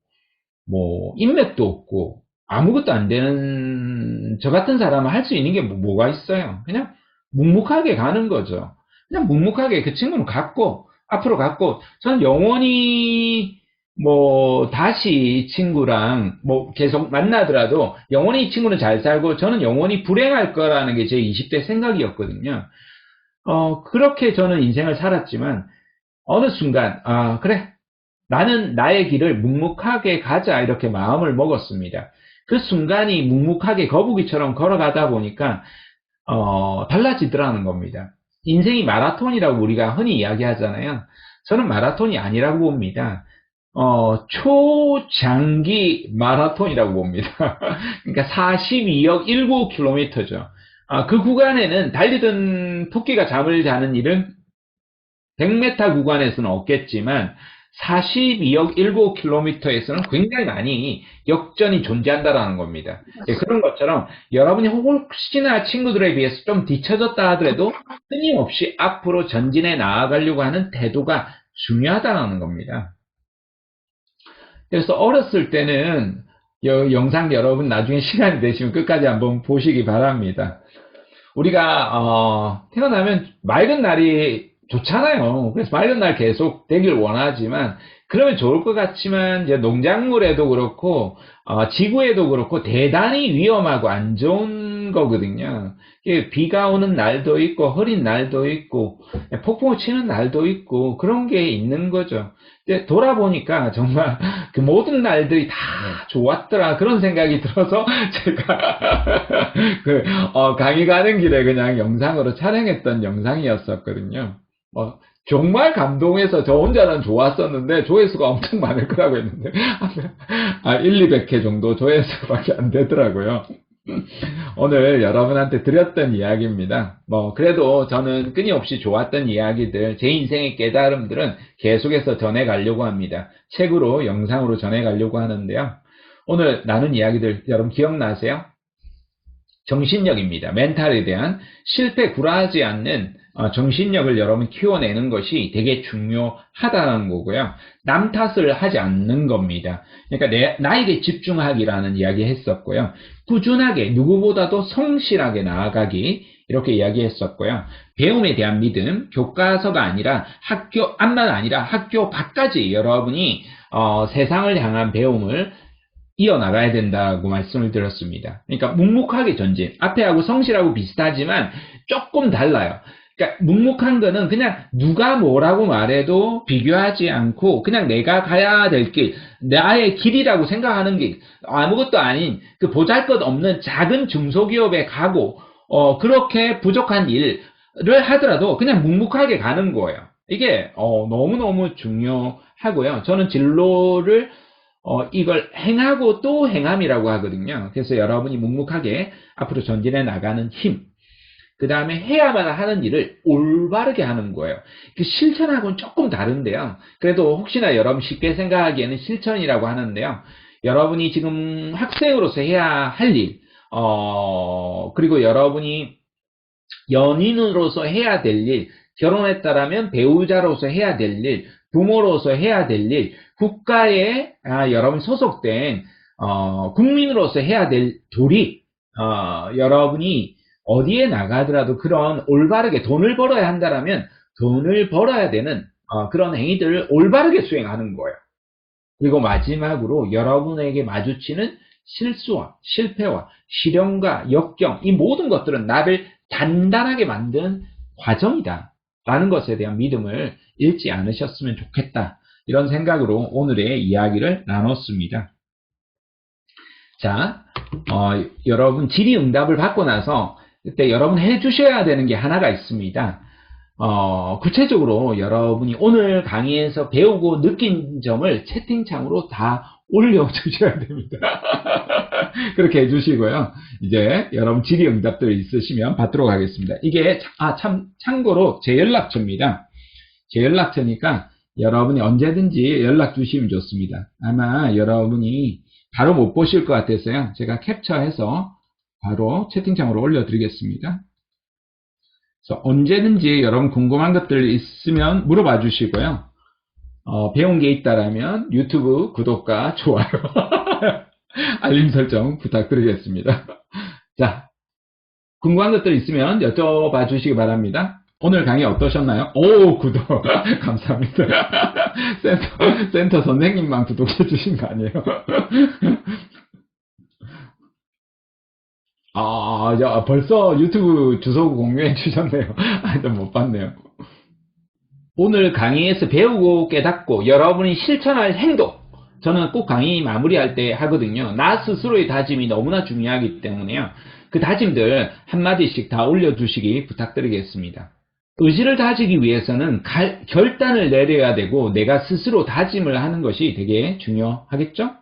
뭐 인맥도 없고 아무것도 안 되는 저 같은 사람은 할 수 있는 게 뭐가 있어요? 그냥 묵묵하게 가는 거죠. 그냥 묵묵하게 그 친구는 갔고 앞으로 갔고 저는 영원히 뭐 다시 이 친구랑 뭐 계속 만나더라도 영원히 이 친구는 잘 살고 저는 영원히 불행할 거라는 게 제 20대 생각이었거든요. 그렇게 저는 인생을 살았지만 어느 순간 그래 나는 나의 길을 묵묵하게 가자 이렇게 마음을 먹었습니다. 그 순간이 묵묵하게 거북이처럼 걸어가다 보니까 달라지더라는 겁니다. 인생이 마라톤이라고 우리가 흔히 이야기하잖아요. 저는 마라톤이 아니라고 봅니다. 초장기 마라톤이라고 봅니다. 그러니까 42억 19km죠. 그 구간에는 달리던 토끼가 잠을 자는 일은 100m 구간에서는 없겠지만 42억 19km에서는 굉장히 많이 역전이 존재한다라는 겁니다. 그런 것처럼 여러분이 혹시나 친구들에 비해서 좀 뒤처졌다 하더라도 끊임없이 앞으로 전진해 나아가려고 하는 태도가 중요하다는 겁니다. 그래서 어렸을 때는 영상 여러분 나중에 시간이 되시면 끝까지 한번 보시기 바랍니다. 우리가 태어나면 맑은 날이 좋잖아요. 그래서 맑은 날 계속 되길 원하지만 그러면 좋을 것 같지만 이제 농작물에도 그렇고 지구에도 그렇고 대단히 위험하고 안 좋은 거거든요. 비가 오는 날도 있고 흐린 날도 있고 폭풍우 치는 날도 있고 그런 게 있는 거죠. 근데 돌아보니까 정말 그 모든 날들이 다 좋았더라 그런 생각이 들어서 제가 강의 가는 길에 그냥 영상으로 촬영했던 영상이었었거든요. 정말 감동해서 저 혼자는 좋았었는데 조회수가 엄청 많을 거라고 했는데 1, 200회 정도 조회수밖에 안 되더라고요. 오늘 여러분한테 드렸던 이야기입니다. 그래도 저는 끊임없이 좋았던 이야기들, 제 인생의 깨달음들은 계속해서 전해가려고 합니다. 책으로, 영상으로 전해가려고 하는데요. 오늘 나눈 이야기들 여러분 기억나세요? 정신력입니다. 멘탈에 대한 실패 굴하지 않는 정신력을 여러분 키워내는 것이 되게 중요하다는 거고요. 남 탓을 하지 않는 겁니다. 그러니까 나에게 집중하기라는 이야기 했었고요. 꾸준하게 누구보다도 성실하게 나아가기 이렇게 이야기했었고요. 배움에 대한 믿음, 교과서가 아니라 학교 앞만 아니라 학교 밖까지 여러분이 세상을 향한 배움을 이어나가야 된다고 말씀을 드렸습니다. 그러니까 묵묵하게 전진. 앞에 하고 성실하고 비슷하지만 조금 달라요. 그러니까 묵묵한 거는 그냥 누가 뭐라고 말해도 비교하지 않고 그냥 내가 가야 될 길, 나의 길이라고 생각하는 게 아무것도 아닌 그 보잘것없는 작은 중소기업에 가고 그렇게 부족한 일을 하더라도 그냥 묵묵하게 가는 거예요. 이게 너무너무 중요하고요. 저는 진로를 이걸 행하고 또 행함이라고 하거든요. 그래서 여러분이 묵묵하게 앞으로 전진해 나가는 힘, 그 다음에 해야만 하는 일을 올바르게 하는 거예요. 그 실천하고는 조금 다른데요. 그래도 혹시나 여러분 쉽게 생각하기에는 실천이라고 하는데요. 여러분이 지금 학생으로서 해야 할 일, 그리고 여러분이 연인으로서 해야 될 일, 결혼했다라면 배우자로서 해야 될 일, 부모로서 해야 될 일, 국가에 여러분 소속된 국민으로서 해야 될 도리, 여러분이 어디에 나가더라도 그런 올바르게 돈을 벌어야 한다라면 돈을 벌어야 되는 그런 행위들을 올바르게 수행하는 거예요. 그리고 마지막으로 여러분에게 마주치는 실수와 실패와 시련과 역경, 이 모든 것들은 나를 단단하게 만든 과정이다 라는 것에 대한 믿음을 잃지 않으셨으면 좋겠다, 이런 생각으로 오늘의 이야기를 나눴습니다. 자, 여러분 질의응답을 받고 나서 그때 여러분 해주셔야 되는 게 하나가 있습니다. 구체적으로 여러분이 오늘 강의에서 배우고 느낀 점을 채팅창으로 다 올려주셔야 됩니다. 그렇게 해주시고요. 이제 여러분 질의응답들 있으시면 받도록 하겠습니다. 이게 참고로 제 연락처입니다. 제 연락처니까 여러분이 언제든지 연락 주시면 좋습니다. 아마 여러분이 바로 못 보실 것 같아서요. 제가 캡처해서 바로 채팅창으로 올려드리겠습니다. 그래서 언제든지 여러분 궁금한 것들 있으면 물어봐 주시고요. 배운 게 있다라면 유튜브 구독과 좋아요, 알림 설정 부탁드리겠습니다. 자, 궁금한 것들 있으면 여쭤봐 주시기 바랍니다. 오늘 강의 어떠셨나요? 오, 구독 감사합니다. 센터 선생님만 구독해 주신 거 아니에요? 벌써 유튜브 주소 공유해 주셨네요. 못 봤네요. 오늘 강의에서 배우고 깨닫고 여러분이 실천할 행동, 저는 꼭 강의 마무리할 때 하거든요. 나 스스로의 다짐이 너무나 중요하기 때문에요. 그 다짐들 한마디씩 다 올려주시기 부탁드리겠습니다. 의지를 다지기 위해서는 결단을 내려야 되고 내가 스스로 다짐을 하는 것이 되게 중요하겠죠?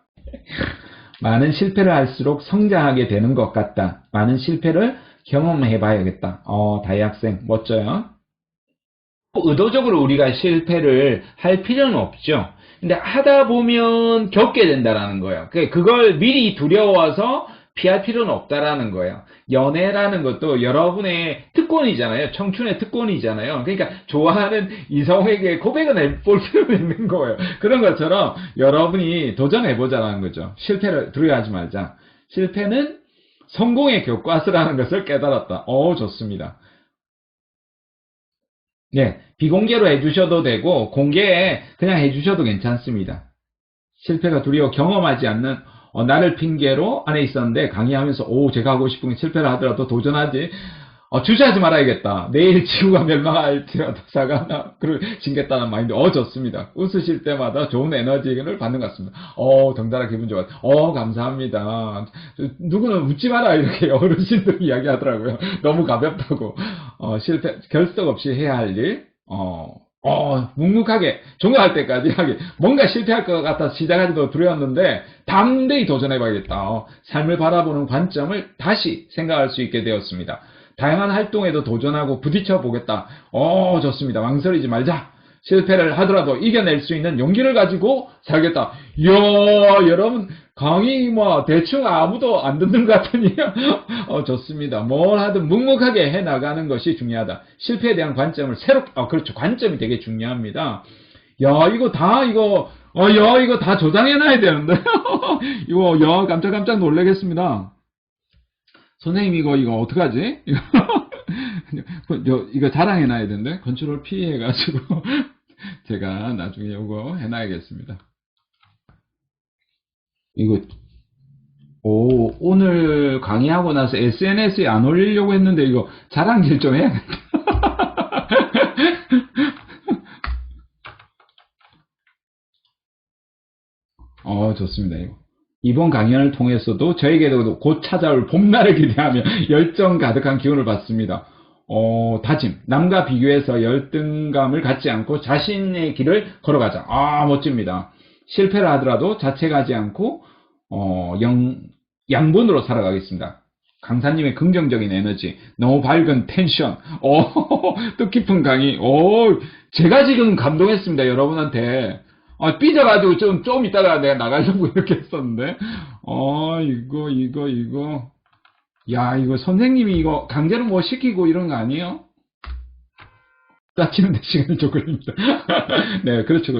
많은 실패를 할수록 성장하게 되는 것 같다. 많은 실패를 경험해 봐야겠다. 다혜 학생 멋져요. 의도적으로 우리가 실패를 할 필요는 없죠. 근데 하다 보면 겪게 된다라는 거예요. 그걸 미리 두려워서 피할 필요는 없다라는 거예요. 연애라는 것도 여러분의 특권이잖아요. 청춘의 특권이잖아요. 그러니까 좋아하는 이성에게 고백은 해볼 필요는 있는 거예요. 그런 것처럼 여러분이 도전해보자라는 거죠. 실패를 두려워하지 말자. 실패는 성공의 교과서라는 것을 깨달았다. 좋습니다. 네, 비공개로 해주셔도 되고 공개에 그냥 해주셔도 괜찮습니다. 실패가 두려워 경험하지 않는 나를 핑계로 안에 있었는데 강의하면서 제가 하고 싶은 게 실패를 하더라도 도전하지, 주저하지 말아야겠다. 내일 지구가 멸망할지라도 사과 하나 심겠다는 마인드. 좋습니다. 웃으실 때마다 좋은 에너지를 받는 것 같습니다. 덩달아 기분 좋아요. 감사합니다. 누구는 웃지 마라 이렇게 어르신들이 이야기하더라고요. 너무 가볍다고. 실패 결석 없이 해야 할 일, 묵묵하게 종료할 때까지 하기. 뭔가 실패할 것 같아서 시작하기도 두려웠는데 담대히 도전해봐야겠다. 삶을 바라보는 관점을 다시 생각할 수 있게 되었습니다. 다양한 활동에도 도전하고 부딪혀 보겠다. 좋습니다. 망설이지 말자. 실패를 하더라도 이겨낼 수 있는 용기를 가지고 살겠다. 이야, 여러분 강의 대충 아무도 안 듣는 것 같으니 좋습니다. 뭘 하든 묵묵하게 해나가는 것이 중요하다. 실패에 대한 관점을 새롭게, 그렇죠. 관점이 되게 중요합니다. 이거 다 저장해놔야 되는데. 깜짝 놀라겠습니다. 선생님, 이거 어떡하지? 이거 자랑해놔야 되는데. 컨트롤 P 해가지고. 제가 나중에 이거 해놔야겠습니다. 오늘 강의하고 나서 SNS에 안 올리려고 했는데 이거 자랑질 좀 해야겠다. 좋습니다. 이번 강연을 통해서도 저에게도 곧 찾아올 봄날을 기대하며 열정 가득한 기운을 받습니다. 다짐. 남과 비교해서 열등감을 갖지 않고 자신의 길을 걸어가자. 멋집니다. 실패를 하더라도 자책하지 않고, 양분으로 살아가겠습니다. 강사님의 긍정적인 에너지, 너무 밝은 텐션, 뜻깊은 강의, 제가 지금 감동했습니다, 여러분한테. 삐져가지고 좀 이따가 내가 나가려고 이렇게 했었는데, 이거. 야, 이거 선생님이 이거 강제로 뭐 시키고 이런 거 아니에요? 닦이는데 시간이 좀 걸립니다. 네, 그렇죠.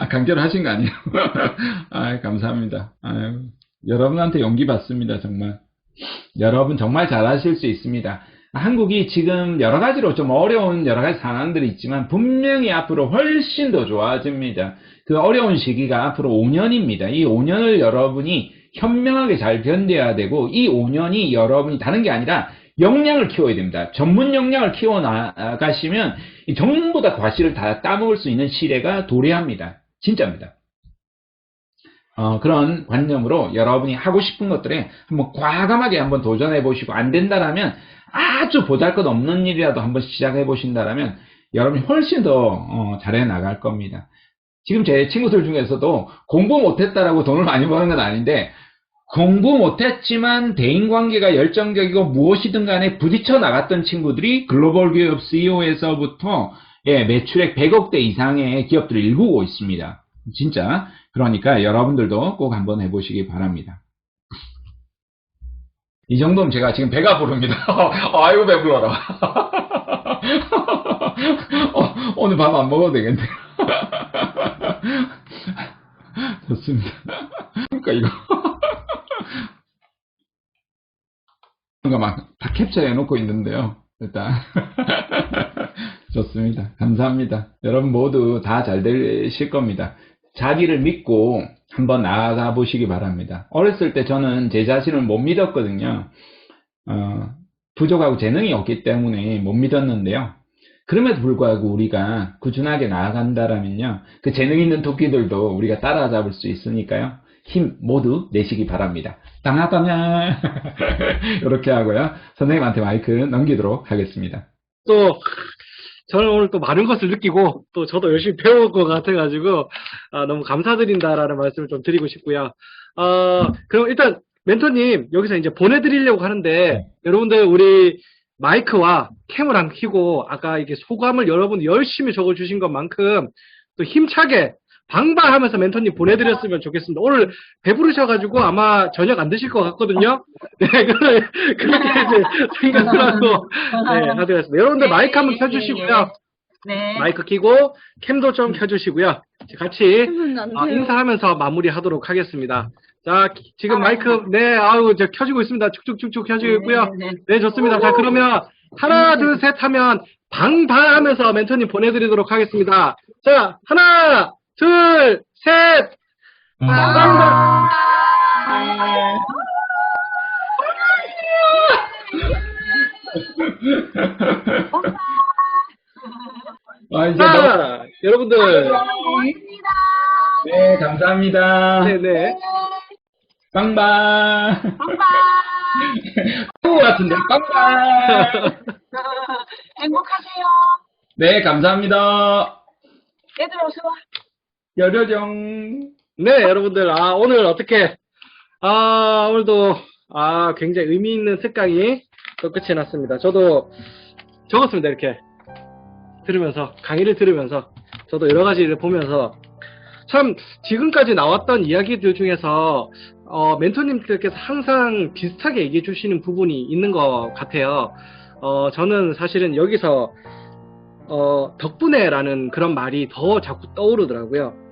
강제로 하신 거 아니에요? 감사합니다. 여러분한테 용기 받습니다, 정말. 여러분 정말 잘하실 수 있습니다. 한국이 지금 여러 가지로 좀 어려운 여러 가지 상황들이 있지만 분명히 앞으로 훨씬 더 좋아집니다. 그 어려운 시기가 앞으로 5년입니다. 이 5년을 여러분이 현명하게 잘 견뎌야 되고, 이 5년이 여러분이 다른 게 아니라 역량을 키워야 됩니다. 전문 역량을 키워 나가시면 전부 다 과실을 다 따먹을 수 있는 시대가 도래합니다. 진짜입니다. 그런 관념으로 여러분이 하고 싶은 것들에 한번 과감하게 한번 도전해 보시고, 안 된다라면 아주 보잘것없는 일이라도 한번 시작해 보신다라면 여러분이 훨씬 더 잘해 나갈 겁니다. 지금 제 친구들 중에서도 공부 못했다라고 돈을 많이 버는 건 아닌데, 공부 못했지만 대인관계가 열정적이고 무엇이든 간에 부딪혀 나갔던 친구들이 글로벌 기업 CEO에서부터 매출액 100억대 이상의 기업들을 일구고 있습니다. 진짜. 그러니까 여러분들도 꼭 한번 해보시기 바랍니다. 이 정도면 제가 지금 배가 부릅니다. 아이고 배불러라. 오늘 밥 안 먹어도 되겠네. 좋습니다. 그러니까 이거 막 다 캡처해 놓고 있는데요. 일단 좋습니다. 감사합니다. 여러분 모두 다 잘 되실 겁니다. 자기를 믿고 한번 나아가 보시기 바랍니다. 어렸을 때 저는 제 자신을 못 믿었거든요. 부족하고 재능이 없기 때문에 못 믿었는데요. 그럼에도 불구하고 우리가 꾸준하게 나아간다라면요, 그 재능 있는 토끼들도 우리가 따라잡을 수 있으니까요. 힘 모두 내시기 바랍니다. 땅하땅야 이렇게 하고요. 선생님한테 마이크 넘기도록 하겠습니다. 또 저는 오늘 또 많은 것을 느끼고 또 저도 열심히 배울 것 같아가지고 너무 감사드린다라는 말씀을 좀 드리고 싶고요. 그럼 일단 멘토님 여기서 이제 보내드리려고 하는데, 여러분들 우리 마이크와 캠을 안 켜고 아까 이게 소감을 여러분 열심히 적어주신 것만큼 또 힘차게 방방하면서 멘토님 보내드렸으면 좋겠습니다. 오늘 배부르셔가지고 아마 저녁 안 드실 것 같거든요. 네, 그렇게 이제 생각을 하고 하도록 하겠습니다. 여러분들 마이크 한번 켜주시고요. 네. 마이크 켜고 캠도 좀 켜주시고요. 같이 인사하면서 마무리하도록 하겠습니다. 자, 지금 마이크 저 켜지고 있습니다. 축축축축 켜지고 있고요. 네, 좋습니다. 자, 그러면 하나, 둘, 셋 하면 방방하면서 멘토님 보내드리도록 하겠습니다. 자, 하나, 둘, 셋. 방방. 자, 여러분들. 고맙습니다. 네, 감사합니다. 네네. 빵빵. 빵빵. 후 같은데, 빵빵. 행복하세요. 네, 감사합니다. 얘들 어서 와. 여려정. 네, 여러분들, 오늘 어떻게, 오늘도, 굉장히 의미 있는 특강이 또 끝이 났습니다. 저도 적었습니다, 이렇게. 강의를 들으면서, 저도 여러 가지를 보면서, 참, 지금까지 나왔던 이야기들 중에서, 멘토님들께서 항상 비슷하게 얘기해 주시는 부분이 있는 것 같아요. 저는 사실은 여기서, 덕분에라는 그런 말이 더 자꾸 떠오르더라고요.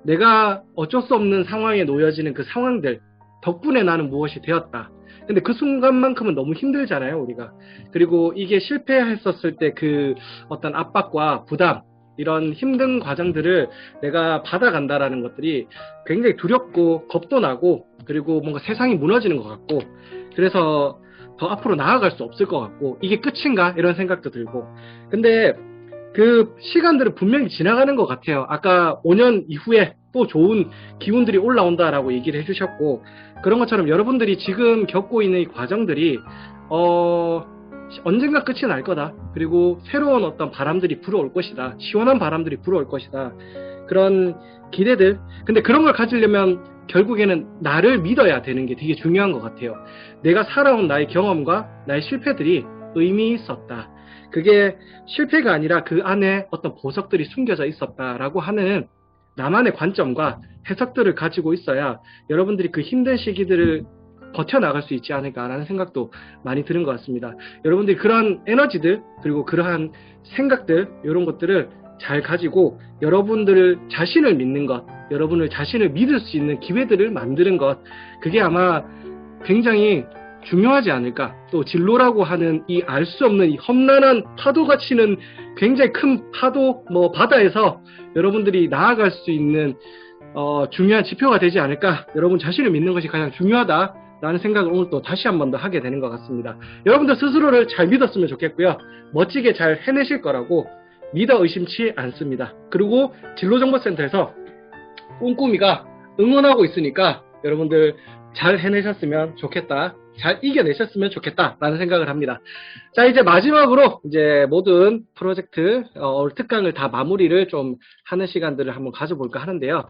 내가 어쩔 수 없는 상황에 놓여지는 그 상황들, 덕분에 나는 무엇이 되었다. 근데 그 순간만큼은 너무 힘들잖아요, 우리가. 그리고 이게 실패했었을 때 그 어떤 압박과 부담, 이런 힘든 과정들을 내가 받아간다라는 것들이 굉장히 두렵고 겁도 나고, 그리고 뭔가 세상이 무너지는 것 같고, 그래서 더 앞으로 나아갈 수 없을 것 같고, 이게 끝인가? 이런 생각도 들고. 근데 그 시간들은 분명히 지나가는 것 같아요. 아까 5년 이후에 또 좋은 기운들이 올라온다라고 얘기를 해주셨고, 그런 것처럼 여러분들이 지금 겪고 있는 이 과정들이 언젠가 끝이 날 거다. 그리고 새로운 어떤 바람들이 불어올 것이다. 시원한 바람들이 불어올 것이다. 그런 기대들. 근데 그런 걸 가지려면 결국에는 나를 믿어야 되는 게 되게 중요한 것 같아요. 내가 살아온 나의 경험과 나의 실패들이 의미 있었다. 그게 실패가 아니라 그 안에 어떤 보석들이 숨겨져 있었다라고 하는 나만의 관점과 해석들을 가지고 있어야 여러분들이 그 힘든 시기들을 버텨나갈 수 있지 않을까라는 생각도 많이 드는 것 같습니다. 여러분들이 그러한 에너지들, 그리고 그러한 생각들, 이런 것들을 잘 가지고 여러분들 자신을 믿는 것, 여러분을 자신을 믿을 수 있는 기회들을 만드는 것, 그게 아마 굉장히 중요하지 않을까. 또 진로라고 하는 이 알 수 없는 이 험난한 파도가 치는 굉장히 큰 파도, 바다에서 여러분들이 나아갈 수 있는 중요한 지표가 되지 않을까. 여러분 자신을 믿는 것이 가장 중요하다라는 생각을 오늘 또 다시 한 번 더 하게 되는 것 같습니다. 여러분들 스스로를 잘 믿었으면 좋겠고요. 멋지게 잘 해내실 거라고 믿어 의심치 않습니다. 그리고 진로정보센터에서 꼼꼼이가 응원하고 있으니까 여러분들 잘 해내셨으면 좋겠다. 잘 이겨내셨으면 좋겠다라는 생각을 합니다. 자, 이제 마지막으로 이제 모든 프로젝트 특강을 다 마무리를 좀 하는 시간들을 한번 가져볼까 하는데요.